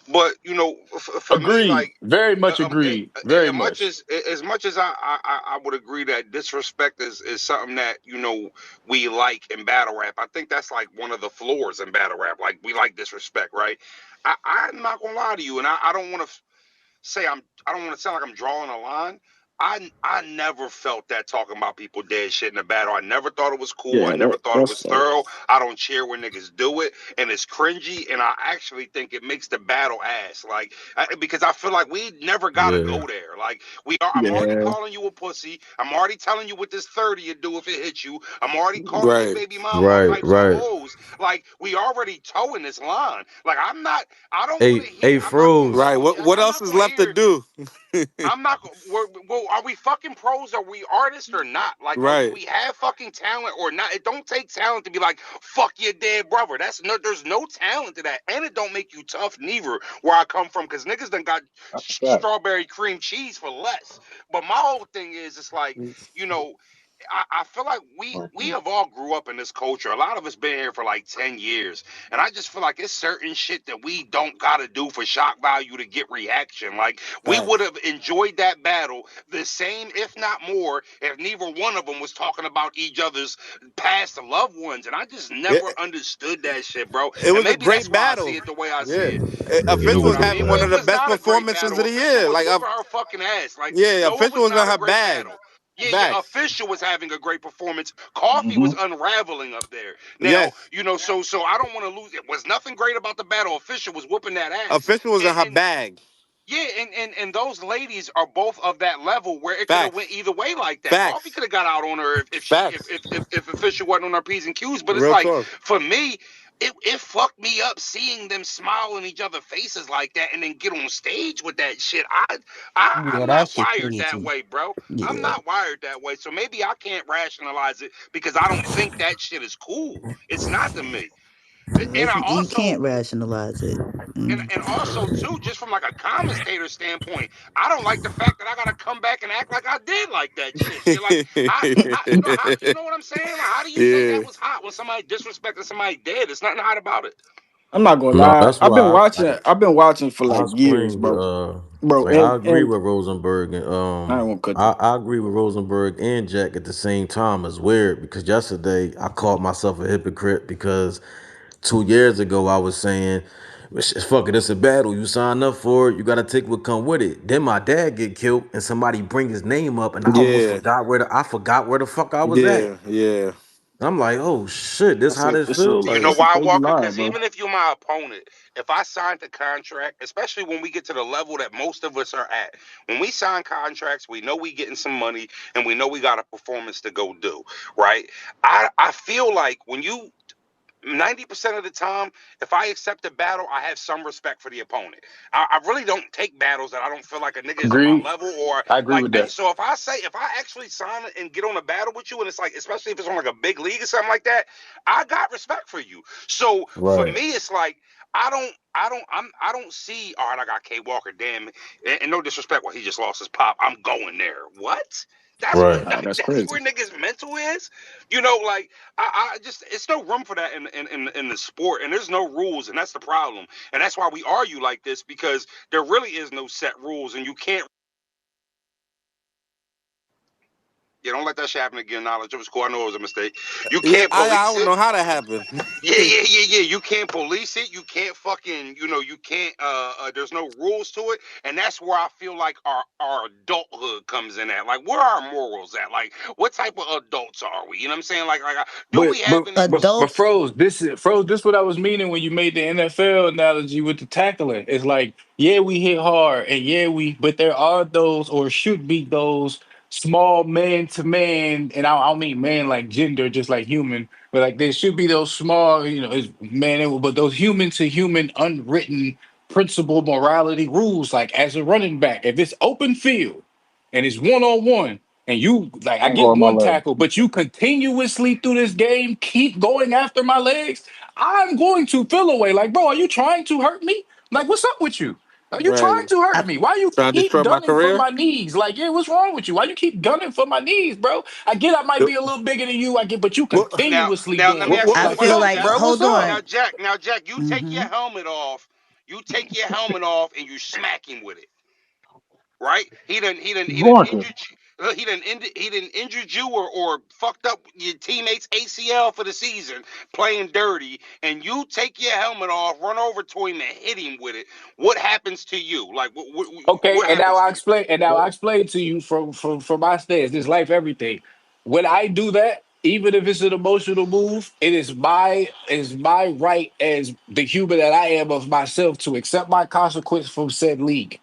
But you know, for me, Agreed. like, Very much agreed. Very much. as much as I would agree that disrespect is something that we like in battle rap. I think that's like one of the floors in battle rap. Like we like disrespect, right? I'm not gonna lie to you, and I don't want to say I don't want to sound like I'm drawing a line. I never felt that talking about people dead shit in a battle. I never thought it was cool. I Yeah, never thought it was that's like thorough. I don't cheer when niggas do it, and it's cringy. And I actually think it makes the battle ass. Like because I feel like we never gotta Yeah. go there. Like we are. I'm already yeah, calling you a pussy. I'm already telling you what this 30 would do if it hits you. I'm already calling your Right. baby mama all Right, types of right. hoes. Like we already towing this line. Like I'm not. I don't want Hey, to hear. hey, I'm not going. Froze. Right. What I'm else not is going to left to hear. do? I'm not. Well, are we fucking pros? Are we artists or not? Like, do Right. we have fucking talent or not? It don't take talent to be like fuck your dead brother. That's no. There's no talent to that, and it don't make you tough neither. Where I come from, because niggas done got That's a fact. strawberry cream cheese for less. But my whole thing is, it's like you know. I feel like we have all grew up in this culture. A lot of us been here for like 10 years. And I just feel like it's certain shit that we don't gotta do for shock value to get reaction. Like we would Facts. have enjoyed that battle the same, if not more, if neither one of them was talking about each other's past loved ones. And I just never It, understood that shit, bro. it And was a maybe that's great why I see battle. it the way I see Yeah. it. Yeah, it You know was Official a what was I good having mean? But one it of battle. the was best not a great performances of battle. the Official year. was Like, whooping her fucking ass. Like, yeah, no, it official was was in not a her great bag. battle. Yeah, Facts. official was having a great performance. Coffee Hmm. was unraveling up there. Now, Yes. so I don't want to lose. It was nothing great about the battle. Official was whooping that ass. Official was in her And bag. yeah, and those ladies are both of that level where it could have went Facts. either way like that. Coffee Facts. could have got out on her if she Facts. if official wasn't on her P's and Q's. But it's Real like talk. for me, it fucked me up seeing them smile in each other's faces like that and then get on stage with that shit. Yeah, I'm that not shit wired that crazy. way, bro. I'm Yeah. not wired that way. So maybe I can't rationalize it because I don't think that shit is cool. It's not to me. And If I you also can't rationalize it. Mm. and also too, just from like a commentator standpoint, I don't like the fact that I gotta come back and act like I did like that shit. Like you know what I'm saying? Like, how do you say that Yeah. was hot when somebody disrespected somebody dead? It's nothing hot about it. I'm not gonna No, lie. that's why I've been watching for I like years, explained. bro. Bro, Like I agree and with Rosenberg, and I don't want to cut you. I agree with Rosenberg and Jack at the same time. It's weird because yesterday I called myself a hypocrite because 2 years ago I was saying, "Fuck it, it's a battle. You sign up for it. You got to take what come with it." Then my dad get killed, and somebody bring his name up, and I almost Yeah. forgot I forgot where the fuck I was at. Yeah. Yeah. I'm like, "Oh shit, this how this feel?" You Like, know That's a why, crazy Walker? line, Because bro. even if you're my opponent, if I signed the contract, especially when we get to the level that most of us are at, when we sign contracts, we know we getting some money and we know we got a performance to go do, right? I feel like when you 90% of the time, if I accept a battle, I have some respect for the opponent. I really don't take battles that I don't feel like a nigga is on my Agreed. level or I agree like. with that. So if I actually sign and get on a battle with you, and it's like, especially if it's on like a big league or something like that, I got respect for you. So for right, me, it's like I don't see. All right, I got K Walker. Damn, and no disrespect, well, he just lost his pop. I'm going there. What? That's what right. Nah, that's that's crazy. where niggas mental is. You know, like I just it's no room for that in the sport, and there's no rules, and that's the problem, and that's why we argue like this because there really is no set rules, and you can't. Yeah, don't let that shit happen again. Knowledge, it was cool. I know it was a mistake. You Yeah. can't I police don't it. know how that happened. Yeah. You can't police it. You can't fucking, you can't. There's no rules to it, and that's where I feel like our adulthood comes in at. Like, where are our morals at? Like, what type of adults are we? You know what I'm saying? Like, do But we but have any? but Adults, Froze, this what I was meaning when you made the NFL analogy with the tackling. It's like, yeah, we hit hard, and yeah, but there are those, or should be those, small man to man, and I don't mean man like gender, just like human, but like there should be those small, it's man, but those human to human unwritten principle morality rules, like as a running back, if it's open field and it's one on one. And you like, I Don't get go on my one leg. tackle, but you continuously through this game keep going after my legs. I'm going to feel away. Like, bro, are you trying to hurt me? Like, what's up with you? Are you trying Right. to I, hurt me? Why you Trying to keep destroy my gunning for career. my knees? Like, yeah, what's wrong with you? Why you keep gunning for my knees, bro? I get I might be a little bigger than you. I get, but you What? continuously Now let doing me that. ask you I a Like, feel question, yo, like, Jack. bro, what's hold up? on. Now Jack, you take Hmm. your helmet off. You take your helmet off and you smack him with it. Right? He done Going injured you. He done injured you or fucked up your teammates ACL for the season playing dirty, and you take your helmet off, run over to him and hit him with it. What happens to you? Like Okay, what and now happens I to you? explain. And now I explain to you from my stance, this life, everything. When I do that, even if it's an emotional move, it is my right as the human that I am of myself to accept my consequence from said league.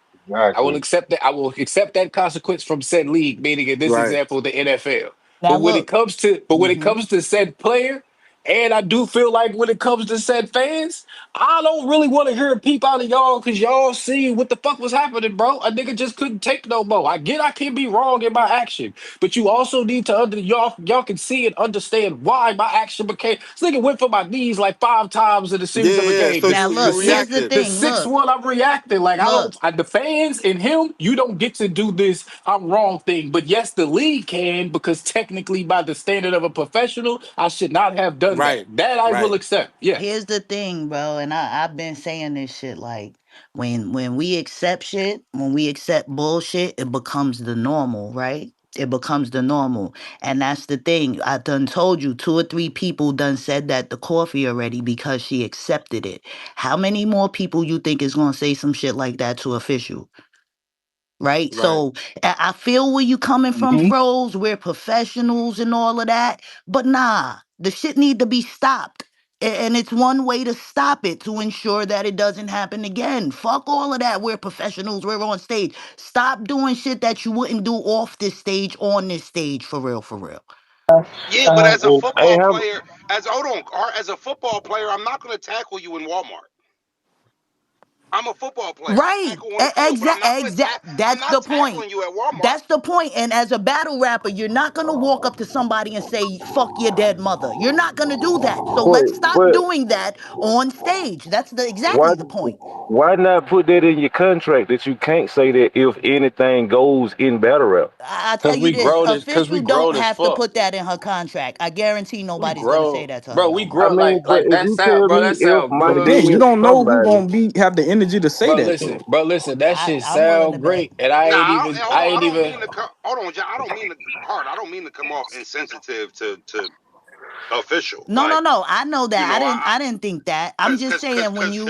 I will exactly. accept that. I will accept that consequence from said league, meaning in this Right. example, the NFL. Now But when it look. comes to, Hmm. said player, and I do feel like when it comes to said fans, I don't really want to hear a peep out of y'all because y'all see what the fuck was happening, bro. A nigga just couldn't take no more. I get I can be wrong in my action, but you also need to y'all can see and understand why my action became. This nigga went for my knees like 5 times in the Yeah, series of a yeah. game. So Now you look. Here's the reacted. The thing. sixth Look. one, I'm reacting like I don't. Look. The fans and him, you don't get to do this. I'm wrong thing, but yes, the league can because technically, by the standard of a professional, I should not have done that. Right. That I will Right. accept. Yes. Here's the thing, bro, and I've been saying this shit like when we accept shit, when we accept bullshit, it becomes the normal, right? It becomes the normal. And that's the thing. I done told you 2 or 3 people done said that to Coffee already because she accepted it. How many more people you think is gonna say some shit like that to Official? Right? Right. So I feel where you coming from, Hmm. Froze. We're professionals and all of that. But nah, the shit need to be stopped. And it's one way to stop it to ensure that it doesn't happen again. Fuck all of that. We're professionals. We're on stage. Stop doing shit that you wouldn't do off this stage, on this stage, for real, for real. Yeah, but as a Hey, football player, as a football player, I'm not going to tackle you in Walmart. I'm a football player. I Right. tackle on the field, but I'm not going to I'm That's not the point. tackling you at Walmart. That's the point. And as a battle rapper, you're not gonna walk up to somebody and say, fuck your dead mother. You're not gonna do that. So But let's stop but doing that on stage. That's why exactly the point. why not put that in your contract that you can't say that if anything goes in battle rap? I'll tell Cause you we this, grown as cause we Official don't grown as have to fuck. put that in her contract. I guarantee We nobody's gonna say grow, that to her bro. no We more. I grow mean, but like if that you sound, tell bro. me That if sound my But good. then you nigga is don't know who somebody, gonna be have the energy to say Bro, that listen, though. bro, listen. That shit I'm willing to sound bet. great, and I Nah, ain't even. hold I on. I ain't don't even. mean to come. Hold on, Jack. I don't mean to hard. I don't mean to come off insensitive to official. No, no, Like, no. I know you that. know, I didn't think that. I'm just cause cause saying when cause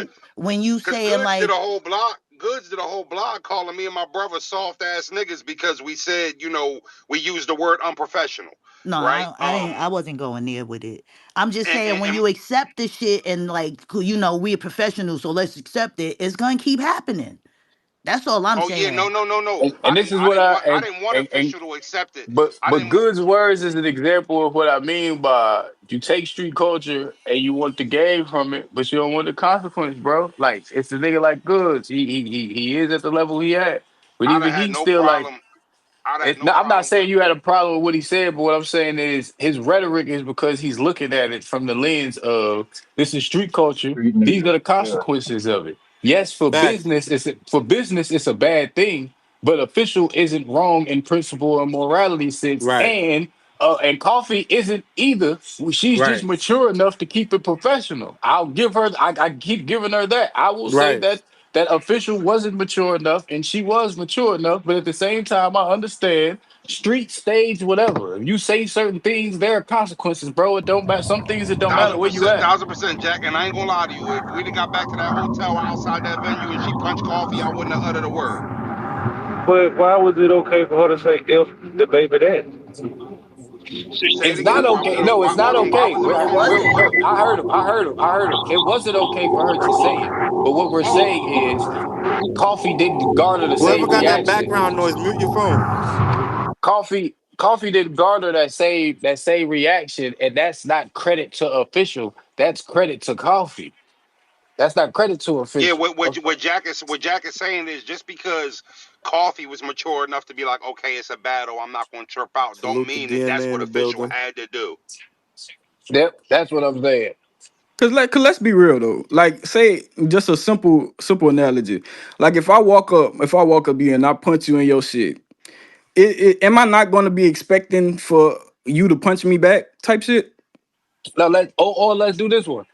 you cause saying like, Goods did a whole blog calling me and my brother soft ass niggas because we said, we used the word unprofessional, no, right? I wasn't going there with it. I'm just And, saying and, when and you accept the shit and like, we're professionals, so let's accept it. It's gonna keep happening. That's all I'm oh yeah, no, saying. no, no, no. And this is what I didn't want and official to accept it. I but didn't. Good's words is an example of what I mean by you take street culture and you want the game from it, but you don't want the consequence, bro. Like it's the nigga like Goods. He is at the level he at, but I'd have even had he's no still like. problem. I'd have had no I'm not problem with. saying you had a problem with what he said, but what I'm saying is his rhetoric is because he's looking at it from the lens of this is street culture. street These are nigga. the Yeah. consequences of it. Yes, Facts. for business, it's a bad thing, but official isn't wrong in principle and morality sense, Right. and coffee isn't either. She's just Right. mature enough to keep it professional. I'll give her. I keep giving her that. I will say Right. that official wasn't mature enough and she was mature enough, but at the same time, I understand street stage, whatever. If you say certain things, there are consequences, bro. It don't matter. Some things it don't matter Thousand where you percent, at. 1000%, Jack. And I ain't gonna lie to you. If we'd have got back to that hotel outside that venue and she punched coffee, I wouldn't have uttered a word. but why was it okay for her to say if the baby that? Say it It's not again. okay. No, it's not Why okay. was it It okay to say wasn't. what? No, I heard him. It wasn't okay for her to say it. But what we're Oh, saying is coffee didn't garner the Whoever same got that reaction. background noise, mute your phone. Coffee didn't garner that same reaction, and that's not credit to official. That's credit to coffee. That's not credit to yeah. official. What Jack is saying is just because coffee was mature enough to be like, okay, it's a battle. I'm not gonna trip out. Don't Salute the mean that that's DNA what in the official building. had to do. Yep, that's what I'm saying. Cause let's be real though. Like, say just a simple analogy. Like if I walk up to you and I punch you in your shit, am I not going to be expecting for you to punch me back? Type shit. Now let's do this one.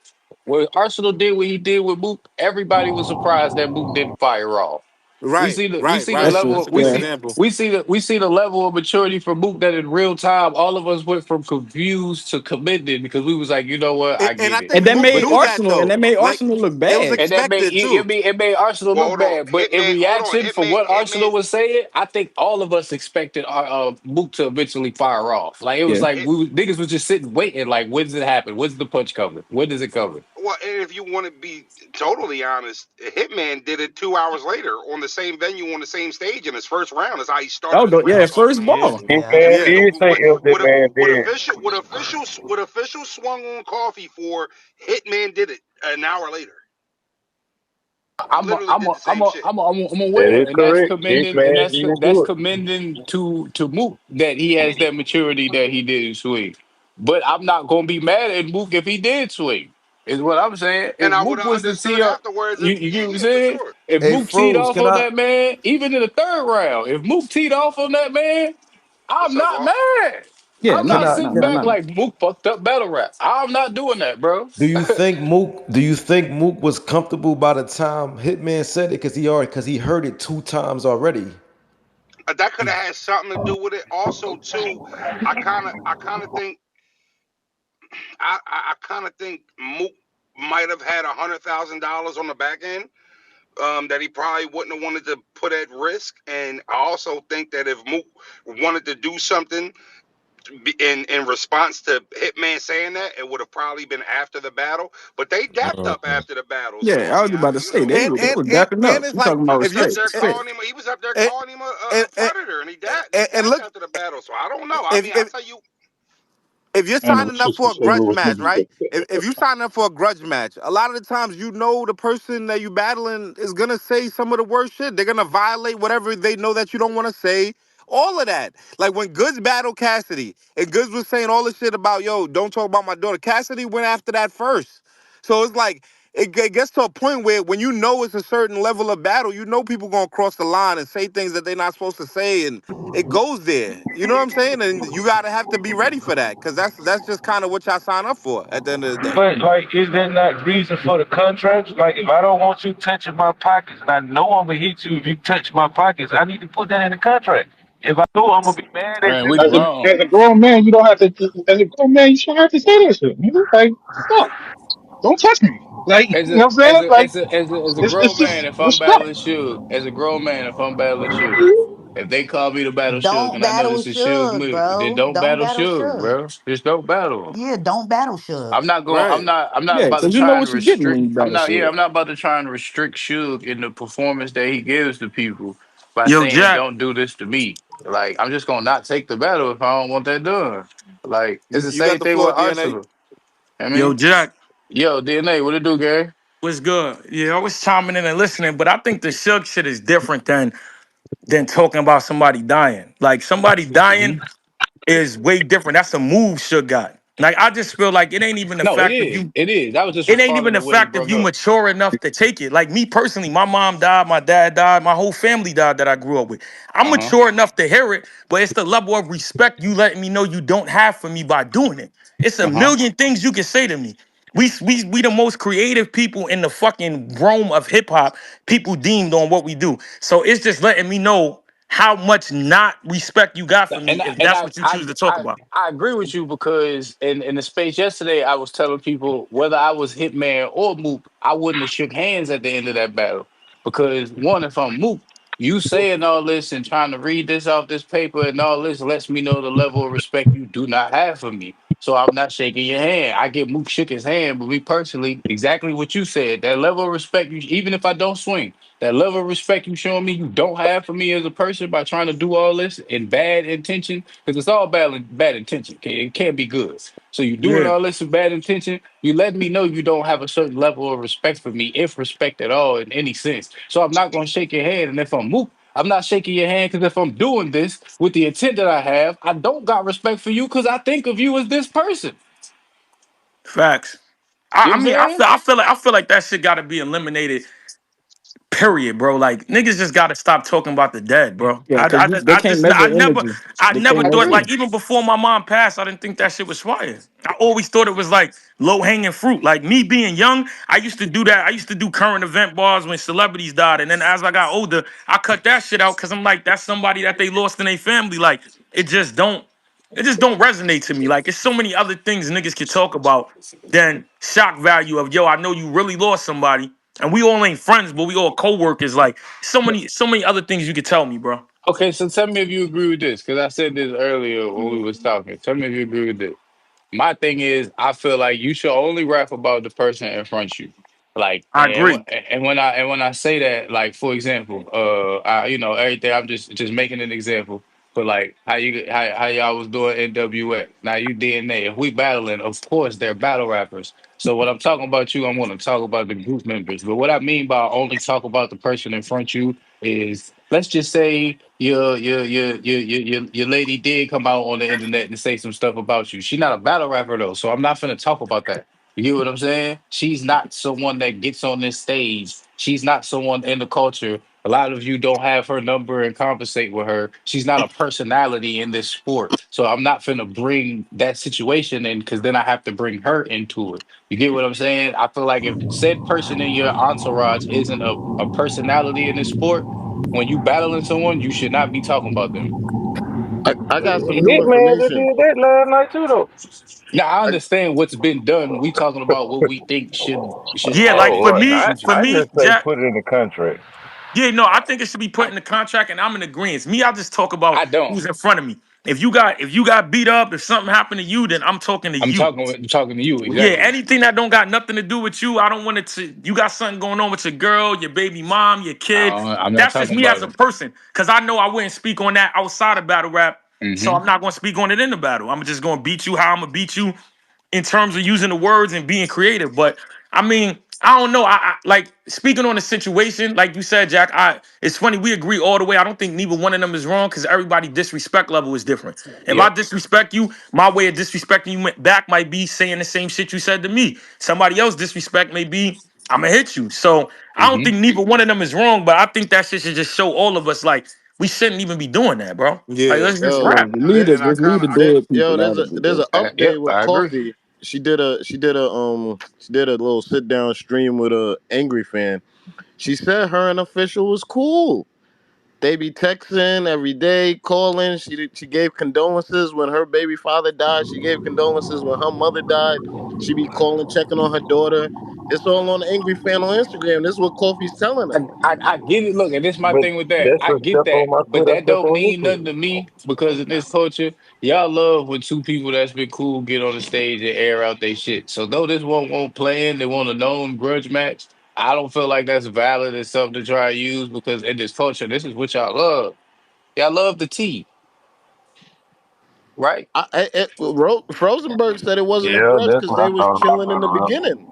When Arsenal did what he did with Mook, everybody was surprised that Mook didn't fire off. Right, We right, see the right. That's true. level That's a we good Yeah. see example. we see the level of maturity for Mook that in real time all of us went from confused to commended because we was like, you know what, I And get I it. And think that Mook But made knew that Arsenal though. Like look it was bad. and that made expected too. it made Arsenal Well, look hold on, bad. But in Hitman. Hold on, reaction for Hitman. what Hitman. Arsenal was saying, I think all of us expected Mook to eventually fire off. Like it was Yeah. like Hit. niggas was just sitting waiting. Like when does it happen? When's the punch coming? When does it come? Well, and if you want to be totally honest, Hitman did it 2 hours later on the same venue on the same stage in his first round. That's how he Oh, started his yeah, rounds off. first Yeah, ball. If yeah. Yeah, man with Yeah. the did say if the man did. with officials swung on coffee for Hitman did it an hour later. Literally did the same shit. I'm That aware, is and correct. If man did that's do it. commending to Mook that he has that maturity that he did swing. But I'm not gonna be mad at Mook if he did swing. Is what I'm saying. And If I would Mook have was to understood tee up, afterwards if you yeah, get what I'm yeah, for saying. sure. If Hey, Mook teed Froze, off can on I? that man, even in the third round, if Mook teed off on that man, I'm What's up, not Walt? mad. Yeah, I'm Can not nah, I? nah, sitting Can, nah, back nah. like Mook fucked up battle rap. I'm not doing that, bro. do you think Mook? Do you think Mook was comfortable by the time Hitman said it? Because he heard it 2 times already. That could have had something to do with it. Also, too, I kind of think I kind of think Mook might have had $100,000 on the back end that he probably wouldn't have wanted to put at risk. And I also think that if Mook wanted to do something in response to Hitman saying that, it would have probably been after the battle. But they dapped up after the battle, so Yeah, I I mean, was about to you say know, they And were they and were and dapping and up. it's We like talking he about if was you up respect. there Respect. calling him. He was up there and, calling him a and, predator, and they and dapped look, after the battle. So I don't know. I mean, I if tell you, if you're And the signing up sister for a say it grudge was match, niggas right? that If you sign up for a grudge match, a lot of the times you know the person that you battling is gonna say some of the worst shit. They're gonna violate whatever they know that you don't want to say. All of that. Like when Goods battled Cassidy, and Goods was saying all this shit about, yo, don't talk about my daughter. Cassidy went after that first. So it's like it gets to a point where when you know it's a certain level of battle, you know people gonna cross the line and say things that they're not supposed to say, and it goes there. You know what I'm saying? And you gotta have to be ready for that, because that's just kind of what y'all sign up for at the end of the day. But like, is that not reason for the contract? Like, if I don't want you touching my pockets, and I know I'm gonna hit you if you touch my pockets, I need to put that in the contract. If I do, I'm gonna be mad at Man, you. we as a grown. as a grown man, you don't have to. As a grown man, you shouldn't have to say that shit. Nigga. Like, fuck, don't touch me. Like, you know what I'm saying? Like, As a it's grown man, just if I'm respect. battling Suge, as a grown man, if I'm battling Suge, if they call me to battle Suge Don't and I know battle this is Suge Suge, move, then bro. don't Don't battle battle Suge, Suge. bro. Just don't battle him. Yeah, don't battle Suge. I'm not going. Right. I'm not Yeah, about to because you know try and what you're getting when restrict. you I'm battle not. Yeah, shit. I'm not about to try and restrict Suge in the performance that he gives to people by Yo, saying, Jack. "Don't do this to me." Like I'm just gonna not take the battle if I don't want that done. Like it's the You got same the thing floor, with DNA. Arsenal. I Yo, mean, Jack. yo, DNA, what it do, Gary? What's good? Yeah, I was chiming in and listening, but I think the Shook shit is different than talking about somebody dying. Like somebody dying is way different. That's a move Shook got. Like I just feel like it ain't even the No, it fact of is. you. It is. I was just It ain't responding even to the what he fact of brought you up. mature enough to take it. Like me personally, my mom died, my dad died, my whole family died that I grew up with. I'm Uh huh. mature enough to hear it, but it's the level of respect you letting me know you don't have for me by doing it. It's a Uh huh. million things you can say to me. We the most creative people in the fucking realm of hip hop. People deemed on what we do. So it's just letting me know how much not respect you got for me And I, if and that's I, what you I, choose to talk I, about. I agree with you because in the space yesterday, I was telling people whether I was Hitman or Mook, I wouldn't have shook hands at the end of that battle because one, if I'm Mook, you saying all this and trying to read this off this paper and all this lets me know the level of respect you do not have for me. So I'm not shaking your hand. I get Mook shook his hand, but me personally, exactly what you said. That level of respect, you, even if I don't swing. That level of respect you showing me you don't have for me as a person by trying to do all this in bad intention, because it's all bad intention. It can't be good. So you doing Yeah, all this in bad intention, you letting me know you don't have a certain level of respect for me, if respect at all in any sense. So I'm not gonna shake your hand. And if I'm mook, I'm not shaking your hand because if I'm doing this with the intent that I have, I don't got respect for you because I think of you as this person. facts. You know I what I'm mean, saying? I feel like that shit got to be eliminated. Period, bro. Like niggas just got to stop talking about the dead, bro. Yeah, because they can't measure energy. I They never can't I thought measure agree. it. like even before my mom passed, I didn't think that shit was fire. I always thought it was like low hanging fruit. Like me being young, I used to do that. I used to do current event bars when celebrities died, and then as I got older, I cut that shit out because I'm like, that's somebody that they lost in their family. Like it just don't resonate to me. Like it's so many other things niggas can talk about than shock value of yo. I know you really lost somebody, and we all ain't friends, but we all co-workers. Like so many other things you could tell me, bro. Okay, so tell me if you agree with this, because I said this earlier when we was talking. Tell me if you agree with this. My thing is, I feel like you should only rap about the person in front of you. Like, I agree. and when I say that, like for example, everything. I'm just making an example. But like how y'all was doing NWA. Now you DNA. If we battling, of course they're battle rappers. So when I'm talking about you, I'm going to talk about the group members. But what I mean by only talk about the person in front of you is, let's just say your lady did come out on the internet and say some stuff about you. She's not a battle rapper though, so I'm not finna talk about that. You get what I'm saying? She's not someone that gets on this stage. She's not someone in the culture. A lot of you don't have her number and conversate with her. She's not a personality in this sport. So I'm not finna bring that situation in because then I have to bring her into it. You get what I'm saying? I feel like if said person in your entourage isn't a personality in this sport, when you battling someone, you should not be talking about them. I got some new Hitman just information. did that last night too, though. Now I I, understand what's been done. We talking about what we think should Yeah, like happen Oh, for in well, the me, future. I just say Jack. put it in the contract. Yeah, no, I think it should be put in the contract, and I'm in agreement. Me, I just talk about I don't. who's in front of me. If you got beat up, if something happened to you, then I'm talking to you. I'm talking to you Yeah, exactly. anything that don't got nothing to do with you, I don't want it to. You got something going on with your girl, your baby mom, your kid. I'm not That's just talking me as about a it. person, because I know I wouldn't speak on that outside of battle rap. So Hmm. I'm not going to speak on it in the battle. I'm just going to beat you how I'm gonna beat you in terms of using the words and being creative. But I mean, I don't know. I like speaking on the situation, like you said, Jack. It's funny we agree all the way. I don't think neither one of them is wrong because everybody disrespect level is different. If I Yep. disrespect you, my way of disrespecting you back might be saying the same shit you said to me. Somebody else disrespect may be I'm gonna hit you. So I don't Hmm. think neither one of them is wrong, but I think that shit should just show all of us like we shouldn't even be doing that, bro. Like Yeah. let's just yo, Yeah, rap. we And I need kind to of, there, dead yo, people out of it, there's bro. an update Yep. with I agree. Coffee. She did a little sit down stream with a angry fan. She said her and official was cool. They be texting every day, calling. She gave condolences when her baby father died. She gave condolences when her mother died. She be calling, checking on her daughter. It's all on the Angry Fan on Instagram. This is what Coffee's telling her. I get it. Look, and this is my But thing with that. that's I a get step that, on my but foot, I that step don't on his mean foot. nothing to me because in this culture, y'all love when two people that's been cool get on the stage and air out their shit. So though this one won't play in, they want a known grudge match. I don't feel like that's valid as something to try to use because in this culture, this is what y'all love. Y'all love the tea, right? Rosenberg said it wasn't a Yeah, grudge that's because what I they was thought about chilling in the that. beginning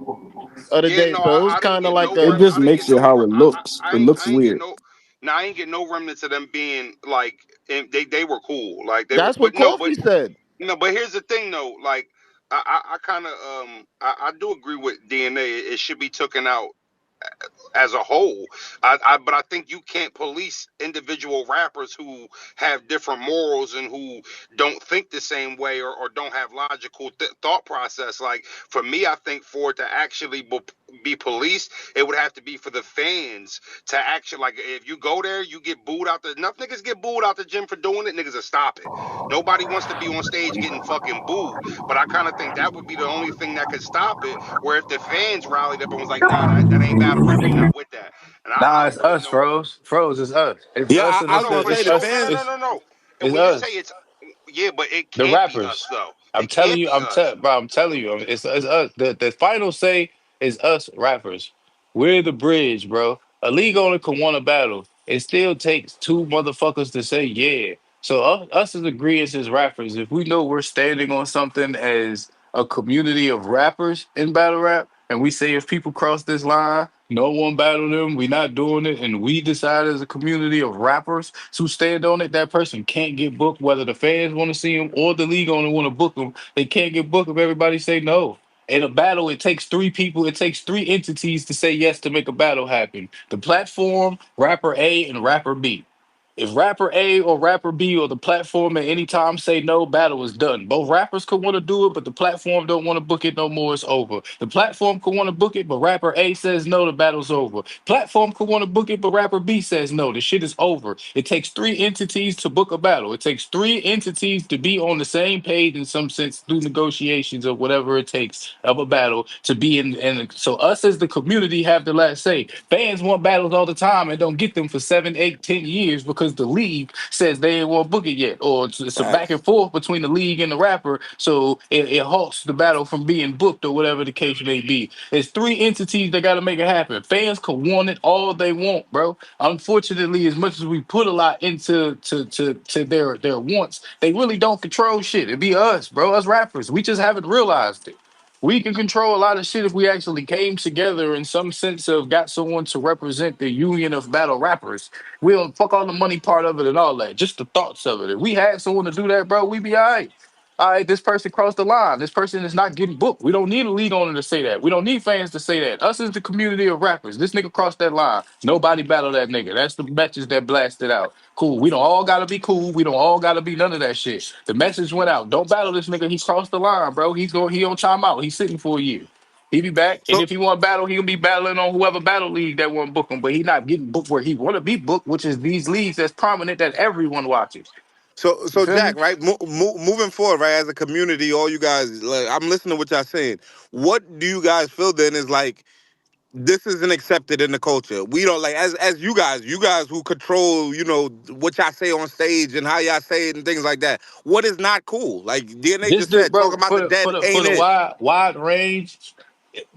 of the yeah, day. no, So it was I didn't kind of get like no It a. just I didn't get makes it no, how it looks. It looks I ain't get weird. no. Now I ain't get no remnants of them being like they were cool, like they were, That's but what no, Coffee said. no, but here's the thing though, like I kind of I do agree with DNA. It should be taken out as a whole. But I think you can't police individual rappers who have different morals and who don't think the same way or don't have logical thought process. Like for me, I think for it to actually be policed, it would have to be for the fans to actually like if you go there, you get booed out the enough niggas get booed out the gym for doing it, niggas will stop it. Nobody wants to be on stage getting fucking booed. But I kind of think that would be the only thing that could stop it. Where if the fans rallied up and was like, nah, that ain't battle rap, we not with that. And I Nah, it's don't really us, know. Froze. Froze is us. It's Yeah, us and No, I it's was no, gonna for say it's the sure. us. No, no, no, fans. no, no. And It's when you say us. it's, yeah, but it The can't be us rappers. though. I'm It telling can't you, be us. bro, I'm telling you, it's us. The final say is us rappers. We're the bridge, bro. A league only can win a battle. It still takes two motherfuckers to say yeah. So us as agreeance as rappers, if we know we're standing on something as a community of rappers in battle rap, and we say if people cross this line, no one battle them, we not doing it, and we decide as a community of rappers to stand on it, that person can't get booked, whether the fans want to see him or the league only want to book him. They can't get booked if everybody say no. In a battle, it takes three people, it takes three entities to say yes to make a battle happen. The platform, rapper A, and rapper B. If rapper A or rapper B or the platform at any time say no, battle is done. Both rappers could want to do it, but the platform don't want to book it no more. It's over. The platform could want to book it, but rapper A says no, the battle's over. Platform could want to book it, but rapper B says no, the shit is over. It takes three entities to book a battle. It takes three entities to be on the same page in some sense through negotiations or whatever it takes of a battle to be in. And so us as the community have the last say. Fans want battles all the time and don't get them for 7, 8, 10 years because the league says they ain't want to book it yet, or it's a back and Facts. forth between the league and the rapper, so it halts the battle from being booked or whatever the case may be. It's three entities that got to make it happen. Fans can want it all they want, bro. Unfortunately, as much as we put a lot into to their wants, they really don't control shit. It be us, bro, us rappers. We just haven't realized it. We can control a lot of shit if we actually came together in some sense of got someone to represent the union of battle rappers. We don't fuck all the money part of it and all that, just the thoughts of it. If we had someone to do that, bro, we be all right. All right, this person crossed the line. This person is not getting booked. We don't need a league owner to say that. We don't need fans to say that. Us as the community of rappers, this nigga crossed that line. Nobody battle that nigga. That's the message that blasted out. Cool. We don't all gotta be cool. We don't all gotta be none of that shit. The message went out. Don't battle this nigga. He crossed the line, bro. He on time out. He's sitting for a year. He be back, and So if he want to battle, he'll be battling on whoever battle league that want to book him. But he not getting booked where he want to be booked, which is these leagues that's prominent that everyone watches. You so feel me? Jack, right? Moving forward, right? As a community, all you guys, like, I'm listening to what y'all saying. What do you guys feel then is like? This isn't accepted in the culture. We don't like as you guys who control, what y'all say on stage and how y'all say it and things like that. What is not cool? Like DNA Just just the said, bro talking about the dead for ain't the it. wide range.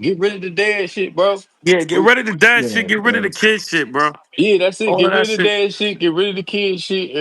Get rid of the dead shit, bro. Yeah, get We, rid of the dead Yeah, shit. Get rid of yeah. the kid shit, bro. yeah, that's it. All Get of that rid of the shit. dead shit. Get rid of the kid shit.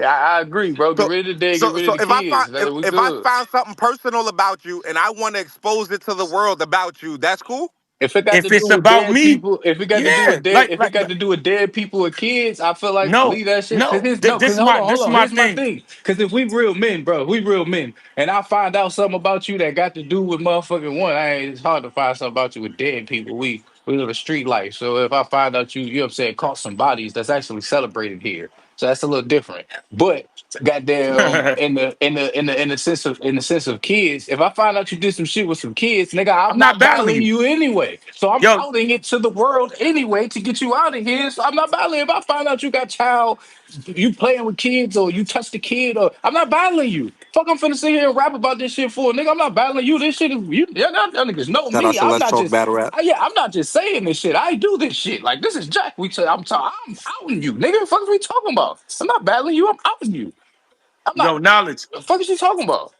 I agree, bro. Get So rid of the dead. Get so rid so of the if I find kids. We if I good. found something personal about you and I want to expose it to the world about you, that's cool. If it got to If do it's with about dead me, people, yeah, if it got to do with dead people or kids, I feel like no, leave that shit. Cause no. his no, cause hold This is on. my Here's my thing. thing. Cause if we real men, bro, we real men, and I find out something about you that got to do with motherfucking one, it's hard to find something about you with dead people. We live a street life. So if I find out you know what I'm saying, caught some bodies, that's actually celebrated here. So that's a little different. But goddamn, I'm in the sense of kids, if I find out you did some shit with some kids, nigga, I'm not not battling battling you. you anyway. So I'm Yo, outing it to the world anyway to get you out of here. So I'm not battling. If I find out you got child, you playing with kids or you touched a kid, or I'm not battling you. Fuck, I'm finna sit here and rap about this shit for a nigga. I'm not battling you. This shit is you. Y'all niggas know Shout out me. to I'm Let's not Talk just. Battle Rap. Yeah, I'm not just saying this shit. I do this shit. Like this is Jack. I'm outing you, nigga. The fuck is we talking about? I'm not battling you. I'm outing you. I'm not. yo, knowledge. The fuck is you talking about?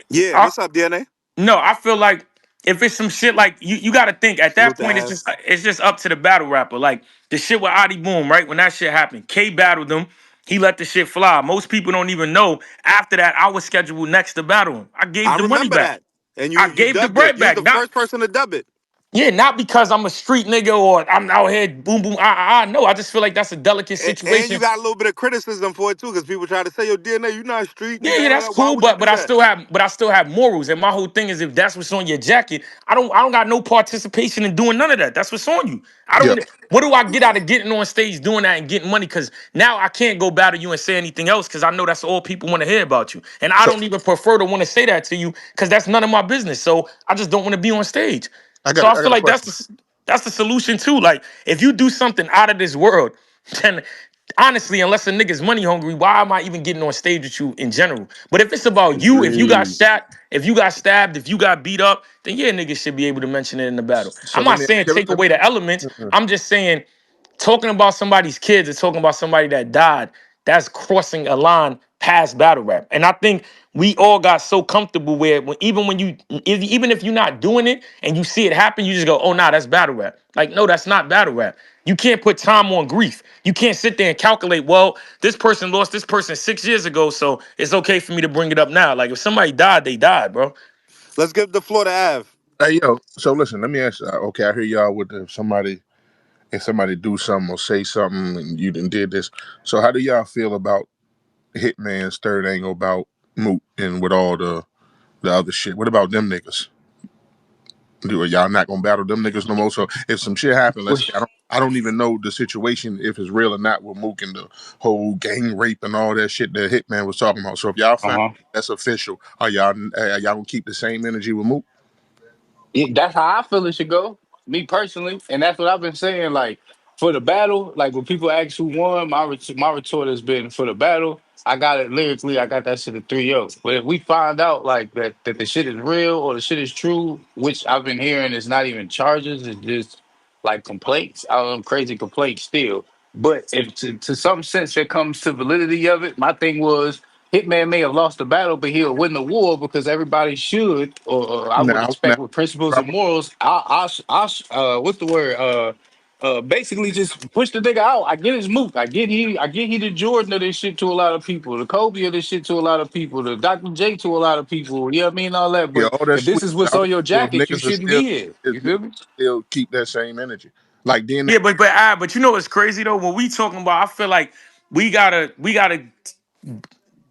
Yeah, I, what's up, DNA? no, I feel like if it's some shit like you got to think at Salute that to point Av. it's just up to the battle rapper. Like the shit with Adi Boom, right? When that shit happened, K battled him. He let the shit fly. Most people don't even know. After that, I was scheduled next to battle him. I gave I the money remember back. that. And I you gave the dubbed it. bread You was back. the Not first person to dub it. yeah, not because I'm a street nigga or I'm out here boom boom No, I just feel like that's a delicate And you situation. got a little bit of criticism for it too, because people try to say, "Yo, DNA, you not street and Yeah, yeah, da, da, that's da." Why cool, would you but do that? I still have morals. And my whole thing is if that's what's on your jacket, I don't got no participation in doing none of that. That's what's on you. I Yeah, don't what do I get out of getting on stage doing that and getting money? Cause now I can't go battle you and say anything else because I know that's all people want to hear about you. And I so don't even prefer to want to say that to you because that's none of my business. So I just don't want to be on stage. I So I I feel got a like question. that's the solution too. Like if you do something out of this world, then honestly, unless a nigga's money hungry, why am I even getting on stage with you in general? But if it's about you, if you got Agreed. shot, if you got stabbed, if you got beat up, then yeah, niggas should be able to mention it in the battle. So I'm let not me saying take let away the elements. me I'm just saying talking about somebody's kids or talking about somebody that died, that's crossing a line past battle rap. And I think we all got so comfortable where even when even if you're not doing it and you see it happen, you just go, oh nah, that's battle rap. Like, no, that's not battle rap. You can't put time on grief. You can't sit there and calculate, well, this person lost this person 6 years ago, so it's okay for me to bring it up now. Like if somebody died, they died, bro. Let's give the floor to Av. hey yo. So listen, let me ask you. Okay, I hear y'all with the, if somebody do something or say something and you done did this. So how do y'all feel about Hitman's third angle about Moot and with all the other shit? What about them niggas? Y'all not gonna battle them niggas no more. So if some shit happen, let's say Which, I don't even know the situation if it's real or not with Mook and the whole gang rape and all that shit that Hitman was talking about. So if y'all find uh-huh. that's official, are y'all gonna keep the same energy with Mook? Yeah, that's how I feel it should go. Me personally, and that's what I've been saying. Like for the battle, like when people ask who won, my retort has been for the battle. I got it lyrically. I got that shit at 3-0. But if we find out like that the shit is real or the shit is true, which I've been hearing is not even charges, it's just like complaints. I don't know, crazy complaints still. But if to some sense that comes to validity of it, my thing was Hitman may have lost the battle, but he'll win the war because everybody should, or I would Now expect with principles I'm and morals. What's the word? Basically just push the nigga out. I get his mook. I get he the Jordan of this shit to a lot of people, the Kobe of this shit to a lot of people, the Dr. J to a lot of people. You know what I mean? All that. yeah, But if this is what's all on that your sweet jacket, you niggas are shouldn't still be here. You feel me? still keep that same energy. Like then Yeah, but you know what's crazy though? When we talking about, I feel like we gotta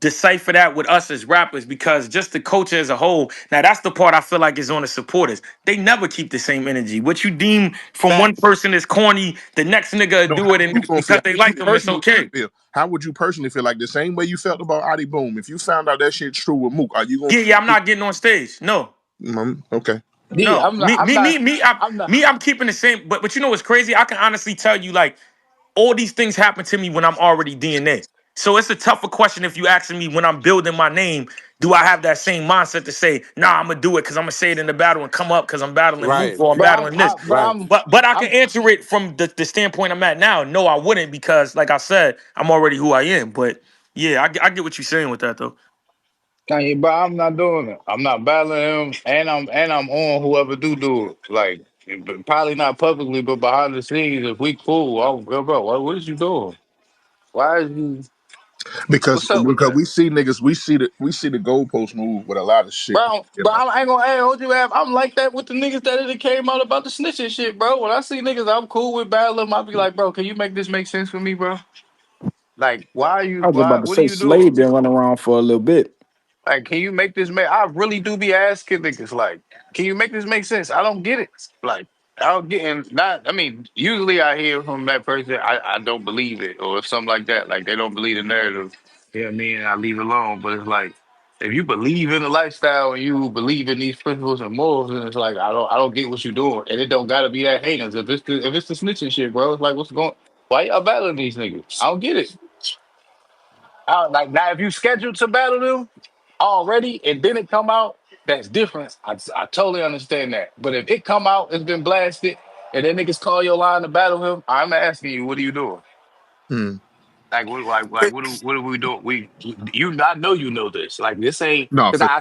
decipher that with us as rappers because just the culture as a whole. Now that's the part I feel like is on the supporters. They never keep the same energy. What you deem from one facts. person is corny, the next nigga No, do how it, you and gonna feel? because How they would you like them, it's personally okay. feel? How would you personally feel? Like the same way you felt about Adi Boom. If you found out that shit's true with Mook, are you gonna Yeah, yeah, I'm feel? not getting on stage. No. Okay. Yeah, No, I'm not. I'm not. I'm not. I'm keeping the same. But you know what's crazy? I can honestly tell you, like, all these things happen to me when I'm already DNA. So it's a tougher question if you asking me when I'm building my name, do I have that same mindset to say, nah, I'm gonna do it because I'm gonna say it in the battle and come up because I'm battling Mook Right, or I'm Bro, battling this. right. But I can I'm answer it from the standpoint I'm at now. No, I wouldn't because, like I said, I'm already who I am. But yeah, I get what you're saying with that though. Kanye, but I'm not doing it. I'm not battling him, and I'm on whoever do it. Like probably not publicly, but behind the scenes, if we cool, bro, what is you doing? Why is you? Because What's up with that, we see niggas, we see the goalpost move with a lot of shit. bro? But I ain't gonna hold you up. I'm like that with the niggas that came out about the snitching shit, bro. When I see niggas, I'm cool with battling them. I be like, bro, can you make this make sense for me, bro? Like, why are you? I was just Why? about to What are say you doing? Slade been running around for a little bit. Like, can you make this make? I really do be asking niggas, like, can you make this make sense? I don't get it. Like, I don't get and not. I mean, usually I hear from that person, I don't believe it, or something like that. Like they don't believe the narrative. You know what I mean? I leave it alone. But it's like, if you believe in the lifestyle and you believe in these principles and morals, and it's like I don't get what you're doing, and it don't gotta be that heinous. If it's the snitching shit, bro, it's like what's going? Why y'all battling these niggas? I don't get it. Like now, if you scheduled to battle them already and then it come out, that's different. I totally understand that. But if it come out, it's been blasted, and then niggas call your line to battle him, I'm asking you, what are you doing? Hmm. What do we do? I know you know this. Like this ain't No, because for I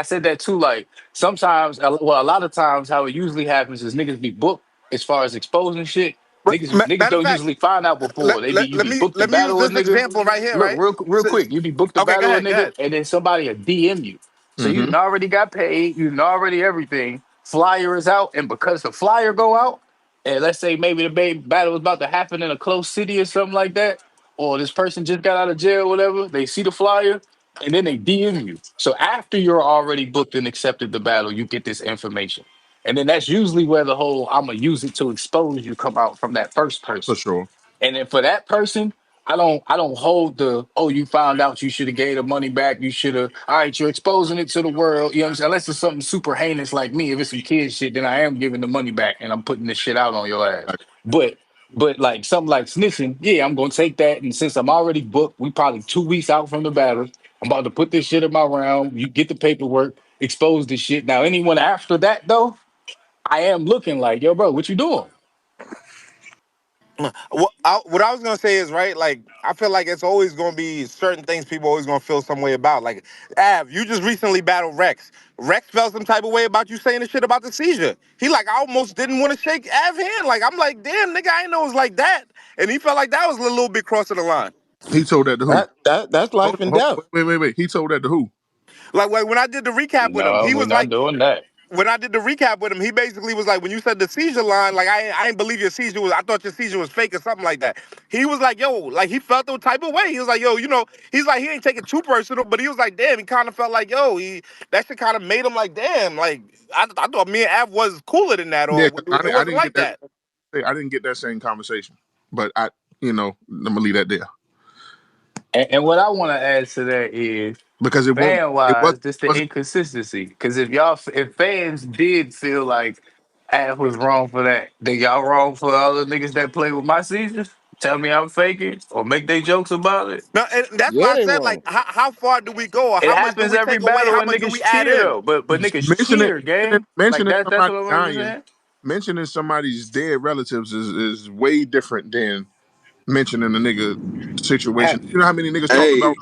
said that too. Like sometimes, well, a lot of times, how it usually happens is niggas be booked as far as exposing shit. Niggas Matter of don't fact, usually find out before. You let be me booked to let me use battle a this nigga. example right here, Look, right? real So, quick, you be booked to okay, go battle a ahead, go nigga, ahead. and then somebody a DM you. So you hmm done already got paid, you done already everything. Flyer is out, and because the flyer go out, and let's say maybe the battle was about to happen in a close city or something like that, or this person just got out of jail, or whatever, they see the flyer, and then they DM you. So after you're already booked and accepted the battle, you get this information. And then that's usually where the whole I'm gonna use it to expose you come out from that first for person. sure. And then for that person, I don't hold the you found out you should have gave the money back. You should have all right, you're exposing it to the world. You know what I'm saying? Unless it's something super heinous like me. If it's some kid shit, then I am giving the money back and I'm putting this shit out on your ass. Like, But like something like snitching, yeah, I'm gonna take that. And since I'm already booked, we probably 2 weeks out from the battle. I'm about to put this shit in my round. You get the paperwork, expose this shit. Now, anyone after that though, I am looking like, yo, bro, what you doing? What I was gonna say is right. Like I feel like it's always gonna be certain things people always gonna feel some way about. Like Av, you just recently battled Rex. Rex felt some type of way about you saying the shit about the seizure. He like I almost didn't want to shake Av hand. Like I'm like, damn nigga, I ain't know it was like that. And he felt like that was a little bit crossing the line. he told that to who? That's life and death. Wait. He told that to who? Like when I did the recap with him, No, he we're was not like, doing that. when I did the recap with him, he basically was like, when you said the seizure line, like I ain't believe your seizure was, I thought your seizure was fake or something like that. He was like, yo, like he felt the type of way. He was like, yo, he's like, he ain't taking too personal, but he was like, damn, he kind of felt like, yo, that shit kind of made him like, damn, like I thought me and Av was cooler than that, Yeah, or 'cause it I wasn't didn't get like that. that. I didn't get that same conversation, but I'm gonna leave that there And what I want to add to that is because it won't. fan It wise, just the wasn't. inconsistency. Because if fans did feel like Av was wrong for that, then y'all wrong for all the niggas that play with my seasons. Tell me I'm faking or make they jokes about it. No, and that's why Yeah, I they said, like, wrong. how far do we go, or It how much do happens we every take away, battle how when much do we niggas add cheer in? though. But niggas mentioning cheer, gang. Like mentioning that's somebody what I'm dying, saying. mentioning somebody's dead relatives is way different than mentioning a nigga situation. You know how many niggas talked Hey, about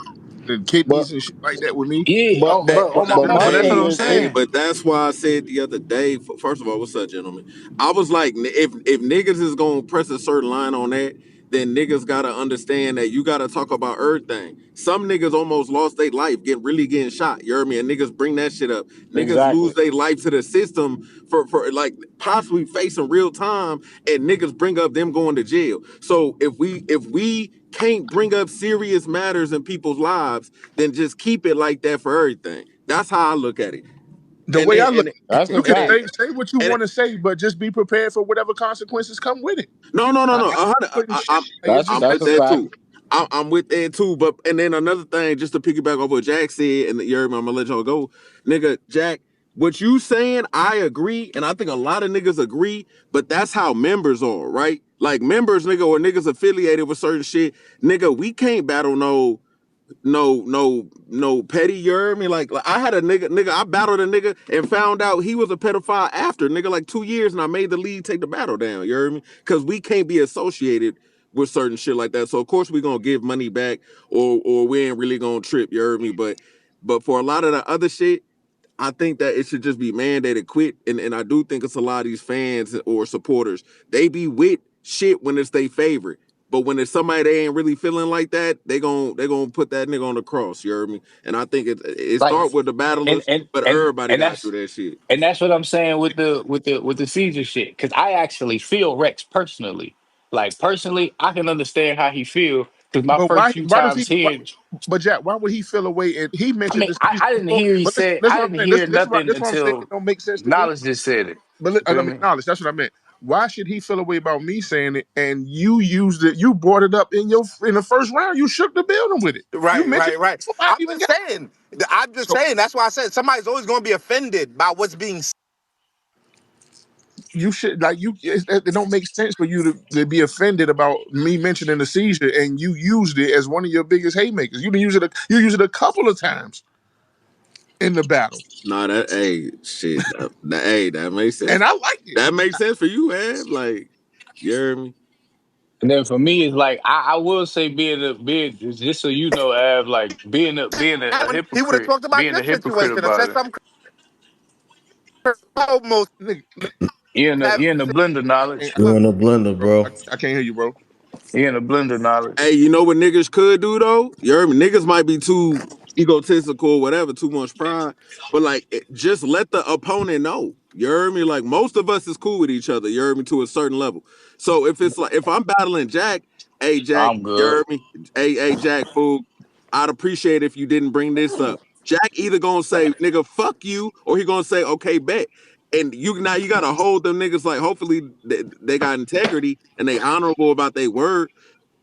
the But kidneys and shit like that with me? Yeah, but oh, but oh my but point. my But that's what thing I'm hey, is if hey, saying. but that's why I said the other day. First of all, what's up, gentlemen? I was like, if niggas is gonna press a certain line on that, then niggas gotta understand that you gotta talk about everything. Some niggas almost lost their life, getting shot. You heard me? And niggas bring that shit up. Niggas exactly. lose their life to the system for like possibly facing real time, and niggas bring up them going to jail. So if we can't bring up serious matters in people's lives, then just keep it like that for everything. That's how I look at it. The And way and I look, and That's a you can and, fact. say what you and want to say, but just be prepared for whatever consequences come with it. no, no, no, I, no. I putting shit. I'm Like, it That's I'm just that's with a that fact. too. I'm with that too. But and then another thing, just to piggyback off what Jack said, and you heard me, I'm gonna let y'all go, nigga. Jack, what you saying, I agree, and I think a lot of niggas agree. But that's how members are, right? Like members, nigga, or niggas affiliated with certain shit, nigga. We can't battle no petty, you heard me? Like I had a nigga, I battled a nigga and found out he was a pedophile after, nigga, like 2 years, and I made the league take the battle down, you heard me? Because we can't be associated with certain shit like that. So of course we gonna give money back, or we ain't really gonna trip, you heard me? But for a lot of the other shit, I think that it should just be mandated quit. And I do think it's a lot of these fans or supporters, they be with shit when it's their favorite. But when it's somebody they ain't really feeling like that, they gonna put that nigga on the cross. You heard me? And I think it Like start with the and battlers, and but and everybody and got that's through that shit. and that's what I'm saying with the Caesar shit. Because I actually feel Rex personally. Like personally, I can understand how he feel. Because my But first few why does times he? hearing, But Jack, why would he feel away? And he I mentioned mean, the season I didn't before. hear he But said. listen I what I'm didn't saying. hear This nothing is what I'm saying. until It don't make sense to me. Knowledge just said it. But You I feel mean, me? knowledge. That's what I meant. Why should he feel away about me saying it? And you used it. You brought it up in the first round. You shook the building with it. You Right, mentioned right, it right. before I I'm even just got. saying. I'm just So saying. That's why I said somebody's always going to be offended by what's being. you should like you. It don't make sense for you to be offended about me mentioning the seizure, and you used it as one of your biggest haymakers. You didn't use it. You used it a couple of times in the battle, Nah, that hey shit. That makes sense. and I like it. That makes sense for you, man. Like, you heard me? And then for me, it's like I will say being just so you know, Av, like being a He would have hypocrite, talked about being your a hypocrite situation or about said it. something almost Nigga, have You're in the blender knowledge. Uh, I, uh, can't, uh, You're in the blender, bro. bro. I can't hear you, bro. You're in the blender knowledge. Hey, you know what niggas could do though? You heard me? Niggas might be too egotistical, or whatever, too much pride. But like, just let the opponent know. You heard me? Like most of us is cool with each other. You heard me to a certain level. So if it's like if I'm battling Jack, hey Jack, I'm you good. heard me? Hey Jack, fool. I'd appreciate if you didn't bring this up. Jack either gonna say nigga fuck you, or he gonna say okay bet. And you gotta hold them niggas like hopefully they got integrity and they honorable about their word.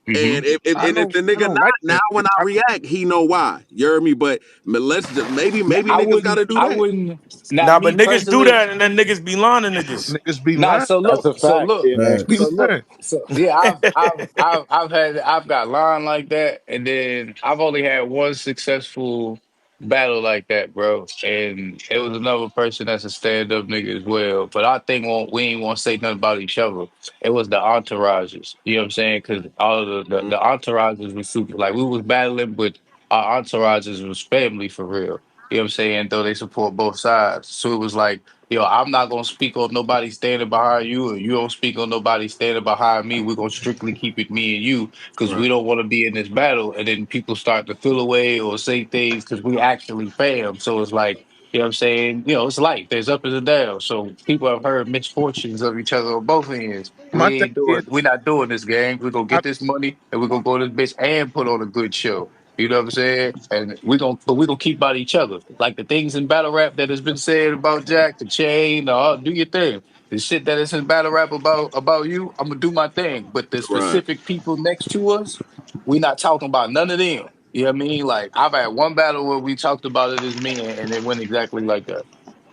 Hmm. And if the I nigga don't not, like now that. when I react, he know why. You heard me? But let's just maybe I niggas wouldn't. gotta do I that. wouldn't. Not Nah, but me niggas do personally. that and then niggas be lying to niggas. Niggas be Nah. lying. So That's look. a So fact, look. DNA. Be So look. lying. So yeah, I've got line like that, and then I've only had one successful battle like that, bro. And it was another person that's a stand up nigga as well. But I think we ain't want to say nothing about each other. It was the entourages. You know what I'm saying? Because all of the entourages was super. Like we was battling, but our entourages was family for real. You know what I'm saying? Though they support both sides. So it was like, yo, I'm not gonna speak on nobody standing behind you, and you don't speak on nobody standing behind me. We're gonna strictly keep it me and you because Right. we don't want to be in this battle. And then people start to feel away or say things because we actually fam. So it's like You know what I'm saying? You know, it's life. There's up and downs. So people have heard misfortunes of each other on both ends. My We thing ain't is, doing. We're not doing this, gang. We're gonna I, get this money and we're gonna go to this bitch and put on a good show. You know what I'm saying? And but we gonna keep out each other. Like the things in battle rap that has been said about Jack, the chain, do your thing. The shit that is in battle rap about you, I'm gonna do my thing. But the Right. specific people next to us, we not talking about none of them. You know what I mean? Like I've had one battle where we talked about it as men, and it went exactly like that.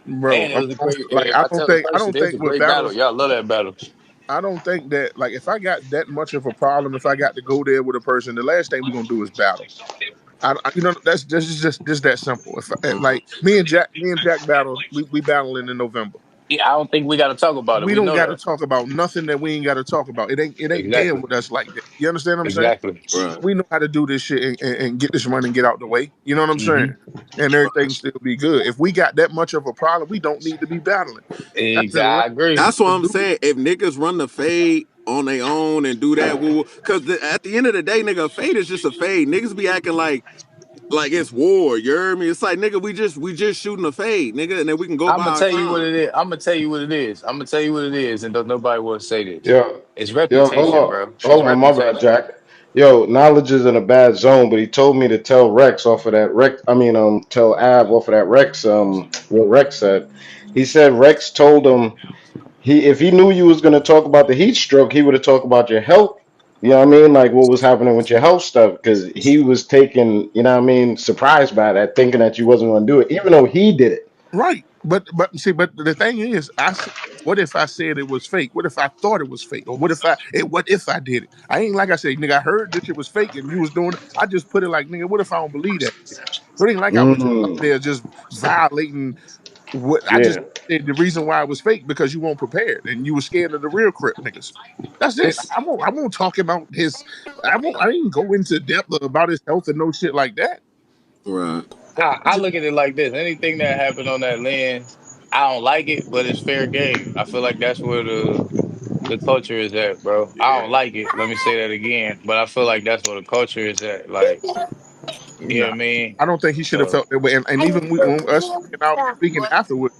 bro, And it was a great. like If I tell the I person, don't it's think a with great battle. battles. Y'all love that battle. I don't think that like if I got that much of a problem, if I got to go there with a person, the last thing we're gonna do is battle. You know, that's just that simple. If like me and Jack battle, we battling in November. Yeah, I don't think we got to talk about it. We We don't know got to that talk about nothing that we ain't got to talk about. It ain't there exactly. with us like that. You understand what I'm saying? Exactly. Right. We know how to do this shit and get this money and get out the way. You know what I'm saying? hmm And everything still be good. If we got that much of a problem, we don't need to be battling. That's Exactly. the last I agree. That's what to I'm do. saying. If niggas run the fade on their own and do that, because at the end of the day, nigga, a fade is just a fade. Niggas be acting like it's war. You hear me? It's like nigga, we just shooting a fade, nigga, and then we can go I'm by gonna our tell you what time. it is. I'm gonna tell you what it is. I'm gonna tell you what it is, and don't nobody want to say this. Yo, It's yo, hold reputation, on, bro. It's hold on, my bad, reputation. Jack. Yo, knowledge is in a bad zone, but he told me to tell Rex off of that Rex. I mean, tell Av off of that Rex. What Rex said. He said Rex told him if he knew you was gonna talk about the heat stroke, he would have talked about your health. You know what I mean? Like what was happening with your health stuff, because he was taken, you know what I mean, surprised by that, thinking that you wasn't gonna do it, even though he did it. Right. But see, but the thing is, I said, what if I said it was fake? What if I thought it was fake? Or what if I did it? I ain't like I said, nigga, I heard this shit was fake and you was doing it. I just put it like, nigga, what if I don't believe that shit? So it ain't like I was just up Mm, there just violating what I just yeah. said the reason why it was fake because you weren't prepared and you were scared of the real crip niggas. That's it. It's I won't talk about I didn't go into depth about his health and no shit like that. Right. I look at it like this. Anything that happened on that land, I don't like it, but it's fair game. I feel like that's where the culture is at, bro. I don't like it. Let me say that again, but I feel like that's where the culture is at. Like, you know what Nah, I mean? I don't think he should have So felt that way. And even when us speaking out, speaking afterwards,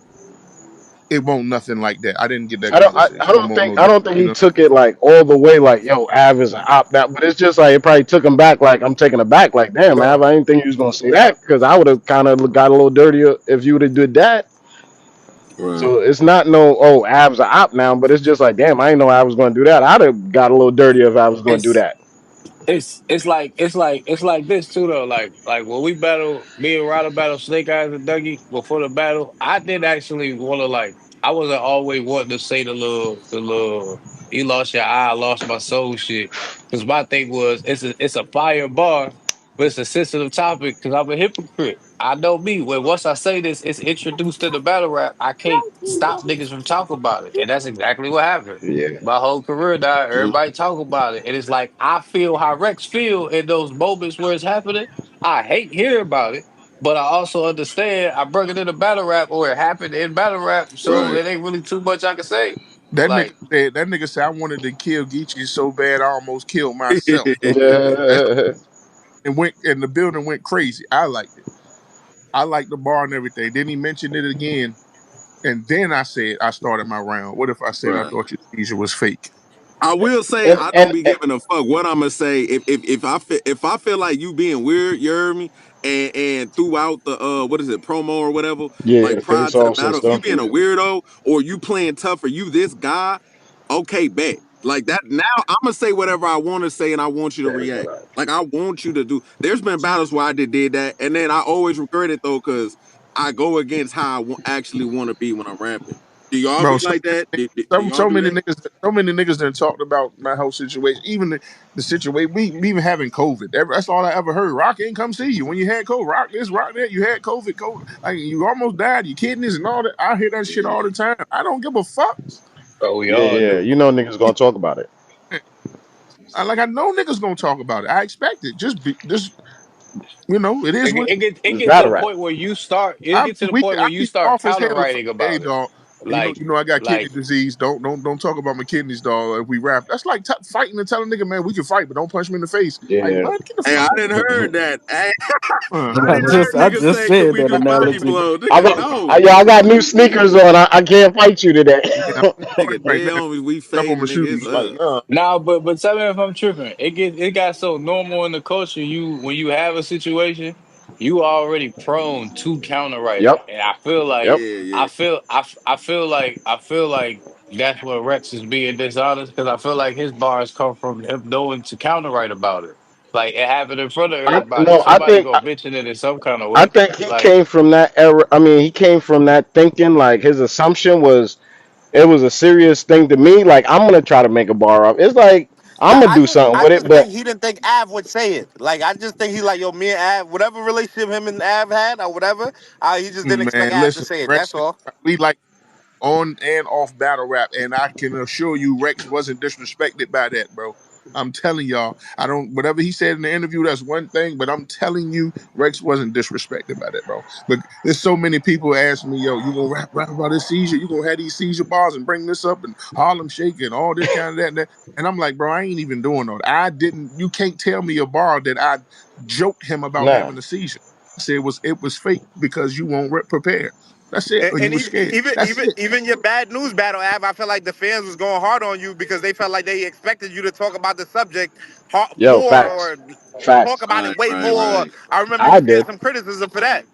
it won't nothing like that. I didn't get that I conversation. It don't won't think no I different. don't think You he know, took it like all the way like, yo, Av is an op that, but it's just like it probably took him back like I'm taking it back like, damn, right, Av, I didn't think you was gonna say that, because I would have kind of got a little dirtier if you would have did that. Right. So it's not no, oh, Av's a op now, but it's just like, damn, I didn't know I was gonna do that. I'd have got a little dirtier if I was gonna do it's that. it's like this too though. Like when we battle, me and Ryder battle Snake Eyes and Dougie before the battle, I did actually want to I wasn't always wanting to say the little you lost your eye, I lost my soul shit. Because my thing was it's a fire bar, but it's a sensitive topic because I'm a hypocrite. I know me. When once I say this, it's introduced to the battle rap. I can't stop niggas from talking about it, and that's exactly what happened. Yeah. My whole career died. Mm. Everybody talk about it. And it's like I feel how Rex feel in those moments where it's happening. I hate hearing about it, but I also understand I brought it in a battle rap or it happened in battle rap, so Right. it ain't really too much I can say. that Like, nigga said I wanted to kill Geechee so bad I almost killed myself. That's Yeah. and went and the building went crazy. I liked it. I liked the bar and everything. Then he mentioned it again, and then I said I started my round. What if I said I Right. thought your seizure was fake? I will say and, I don't and, be giving a fuck what I'm gonna say. If I feel like you being weird, you heard me, and throughout the what is it, promo or whatever, yeah, like the prior face to the offs and battle, if you stuff. being a weirdo or you playing tough or you this guy, okay, bet. Like that now I'm gonna say whatever I want to say and I want you to react. Like I want you to do. There's been battles where I did that, and then I always regret it though, because I go against how actually want to be when I'm rapping. Do y'all Bro, be like that? Do y'all so do many that? niggas, so many niggas done talked about my whole situation. Even the situation we even having COVID. That's all I ever heard. Rock ain't come see you when you had COVID. Rock this, rock that. You had COVID, COVID. Like you almost died. Your kidneys and all that. I hear that shit all the time. I don't give a fuck. oh, we Yeah, all yeah. do. You know niggas gonna talk about it. I know niggas gonna talk about it. I expect it. Just it is It, what get- it, get, it It's gets to battle the rap. point where you start. It I gets to the we point where I you be start soft as counter hell. writing Hey about it. dog. Like, You know, I got kidney like disease. Don't talk about my kidneys, dog. If we rap, that's like fighting and telling a nigga, man, we can fight, but don't punch me in the face. Like, Yeah. what? Get the Hey, fuck I out of didn't here. heard that. Hey, I I didn't Man. just heard I niggas just say, "Could said we that do body analogy. blow?" I Nigga, got, no. I got new sneakers on. I can't fight you today. Yeah, I'm fight Nigga, right dead now. homies, we Up on my fading, nigga. It's shoes. Like, up. nah. nah, but tell me if I'm tripping. It got so normal in the culture. You when you have a situation, you already prone to counterwrite it, Yep. and I feel like Yep. Yeah, yeah. I feel like that's where Rex is being dishonest because I feel like his bars come from him knowing to counterwrite about it, like it happened in front of everybody. No, Somebody gonna mention it in some kind of I way, think he like. came from that era. I mean, he came from that thinking. Like his assumption was it was a serious thing to me. Like I'm gonna try to make a bar up. It's like I'm Nah, gonna do something I with it, just but think he didn't think Av would say it. Like I just think he's like, yo, me and Av, whatever relationship him and Av had or whatever, he just didn't expect Man, Av to listen, say it. That's Rex, all. we like on and off battle rap, and I can assure you, Rex wasn't disrespected by that, bro. I'm telling y'all, I don't. Whatever he said in the interview, that's one thing, but I'm telling you, Rex wasn't disrespected by that, bro. But there's so many people ask me, yo, you gonna rap about this seizure? You gonna have these seizure bars and bring this up and Harlem Shake and all this kind of that and that? And I'm like, bro, I ain't even doing all that. I didn't. You can't tell me a bar that I joked him about nah. having a seizure. I said it was fake because you won't prepare. That's it. Or you And was scared. That's it. even your bad news battle, Av, I feel like the fans was going hard on you because they felt like they expected you to talk about the subject Yo, more facts, or talk facts. about Right, it way right, more. right. I remember I you getting did. some criticism for that.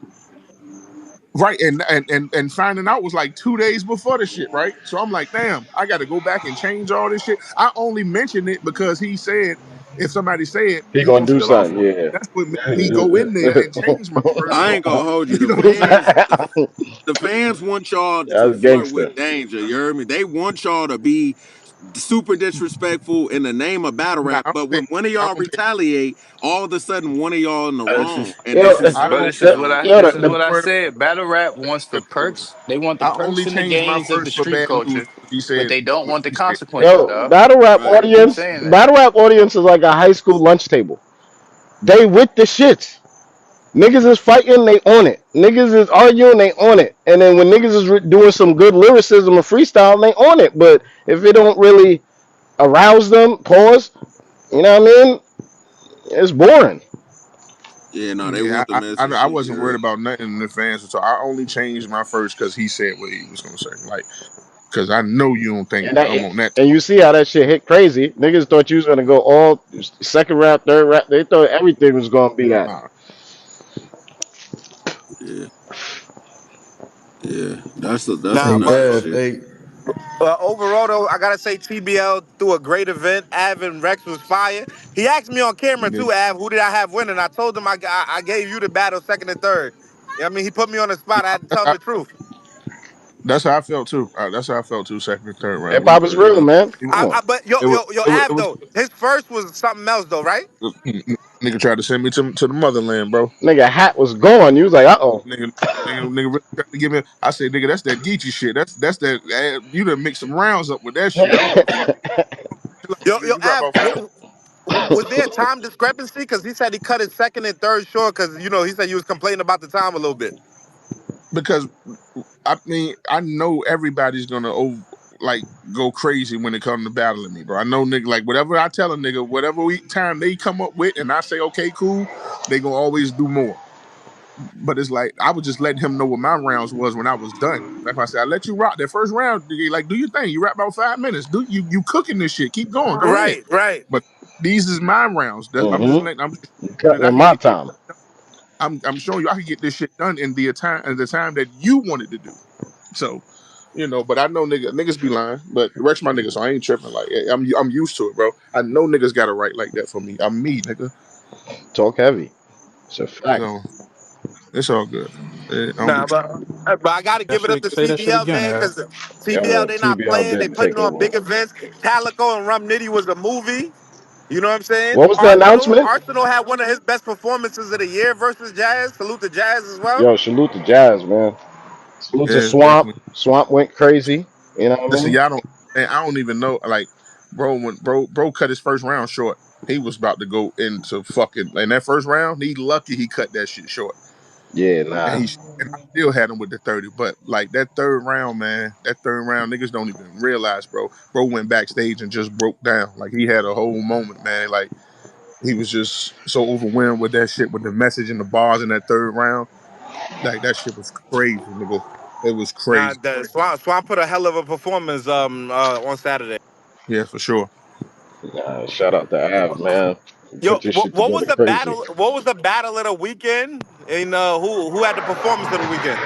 Right. And finding out was like 2 days before the shit, right? So I'm like, damn, I gotta go back and change all this shit. I only mentioned it because he said if somebody say it, He he gonna gonna do spill off something. on it. Yeah. That's what made me go in there and change my first I bar. ain't gonna hold you. You know what I'm saying? The fans want y'all to That's flirt with gangster. danger. You heard me? They want y'all to be super disrespectful in the name of battle Nah, rap. But when one of I y'all don't pay retaliate, all of a sudden one of y'all in the This wrong, is and Yo, this is I but real don't this is what shit. I yo, this is what I word said. Battle rap wants the of perks. They want the I only perks and the changed my gains of the first for street bad news culture, because he but said they don't what want the he said. consequences, yo, dog. battle rap Right. I keep audience, saying that. battle rap audience is like a high school lunch table. They with the shits. Niggas is fighting, they on it. Niggas is arguing, they on it. And then when niggas is doing some good lyricism or freestyle, they on it. But if it don't really arouse them, pause, you know what I mean? It's boring. Yeah, no, they Yeah, want the I message. You wasn't worried heard? about nothing in advance, so I only changed my first because he said what he was gonna say. Like, because I know you don't think And that, I'm on that. and you see how that shit hit crazy. Niggas thought you was gonna go all second round, third round. They thought everything was gonna be that. Nah, Yeah, yeah. That's Nah, some Hey, but bad Av, shit. hey, overall though, I gotta say TBL threw a great event. Av and Rex was fire. He asked me on camera nigga, too, Av, who did I have winning? I told him I gave you the battle second and third. I mean, he put me on the spot. I had to tell him the truth. that's how I felt too. That's how I felt too. Second and third round, Hip hop is you real, know, man. Come on. But yo, it was yo, yo, it was it Av was. though, his first was something else though, right? Nigga tried to send me to the motherland, bro. Nigga, hat was gone. You was like, uh oh. Nigga really tried to give me. I said, nigga, that's that Geechee shit. That's that. You done mix some rounds up with that shit. I don't give a fuck. Yo, You rap Av, about 5. was there a time discrepancy? Because he said he cut his second and third short because he said you was complaining about the time a little bit. Because I mean, I know everybody's gonna like go crazy when it comes to battling me, bro. I know nigga like whatever I tell a nigga, whatever time they come up with, and I say okay, cool, they gonna always do more. But it's like I was just letting him know what my rounds was when I was done. Like I said, I let you rock that first round. Like, do your thing. You rap about 5 minutes. Do you cooking this shit? Keep going. Go ahead. Right, right. But these is my rounds. Mm-hmm. I'm just You showing cutting that I in can my get this. time. I'm showing you I can get this shit done in the time that you wanted to do. So, but I know niggas be lying, but Rex my nigga, so I ain't tripping. Like I'm used to it, bro. I know niggas got to write like that for me. I'm me, nigga. Talk heavy. It's a fact. So it's all good. I don't be Nah, but I gotta give it up to say that shit TBL, again, man, Av. because TBL they not TBL playing. They didn't putting take on over. big events. Calico and Rum Nitty was a movie. You know what I'm saying? What was the Arsenal, announcement? Arsenal had one of his best performances of the year versus Jazz. Salute to Jazz as well. Yo, salute to Jazz, man. Salute to yeah, Swamp. definitely. Swamp went crazy. You know what I Listen, mean? y'all don't. Man, I don't even know. Like, bro, when bro cut his first round short, he was about to go into fucking. In that first round, he lucky he cut that shit short. Yeah, and nah. and I still had him with the 30. But like that third round, man, that third round, niggas don't even realize, bro. Bro went backstage and just broke down. Like he had a whole moment, man. Like he was just so overwhelmed with that shit, with the message and the bars in that third round. Like that shit was crazy, nigga. It was Nah, crazy. the Swamp put a hell of a performance on Saturday. Yeah, for sure. Shout out to Av, man. Yo, Put this shit what was together the crazy. battle? What was the battle of the weekend? And who had the performance of the weekend?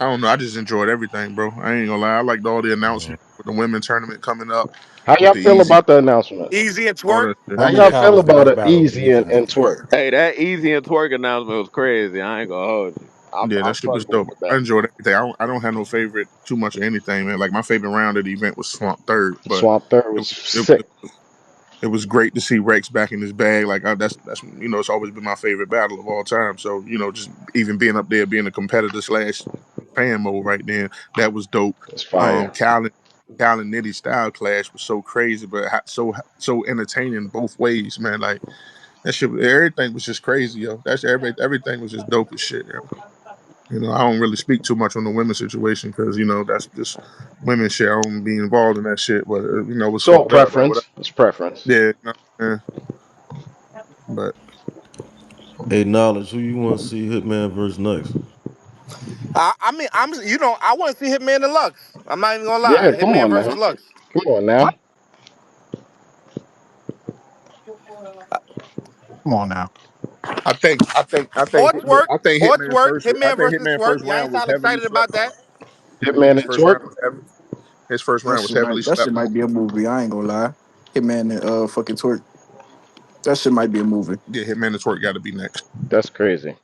I don't know. I just enjoyed everything, bro. I ain't gonna lie. I liked all the announcements with the women tournament coming up, How with y'all the feel easy, about the announcement? Easy and all twerk. that shit. How Women y'all feel count was the about best it? battle of the Easy weekend. and twerk. Hey, that easy and twerk announcement was crazy. I ain't gonna hold you. Yeah, I'm that shit was fucking dope. with I that. enjoyed everything. I don't have no favorite too much of anything, man. Like my favorite round of the event was Swamp Third, but Swamp Third it was was sick. it was great to see Rex back in his bag. Like that's it's always been my favorite battle of all time. So just even being up there, being a competitor slash fan mode right then, that was dope. It's fire. Cal and Nitty style clash was so crazy, but so entertaining both ways, man. Like that shit, everything was just crazy, yo. Everything was just dope as shit, yo. I don't really speak too much on the women's situation because that's just women shit. I don't be involved in that shit, but it was It's all fucked up. But preference. whatever. It's preference. Yeah, yeah. But Hey, Knowledge, who you want to see Hitman versus next? I mean, I want to see Hitman and Lux. I'm not even gonna Yeah, lie. come Hitman on versus now. Lux. Come on now. Come on now. I think Or twerk. Or Hitman's twerk. first. I Hitman think versus Hitman twerk. first Y'all ain't round was sound heavily excited about slept on. that. I think Hitman and twerk. his first That round was shit heavily might that shit slept might on. be a movie. I ain't gonna lie. Hitman and fucking twerk. That shit might be a movie. Yeah, Hitman and twerk got to be next. That's crazy.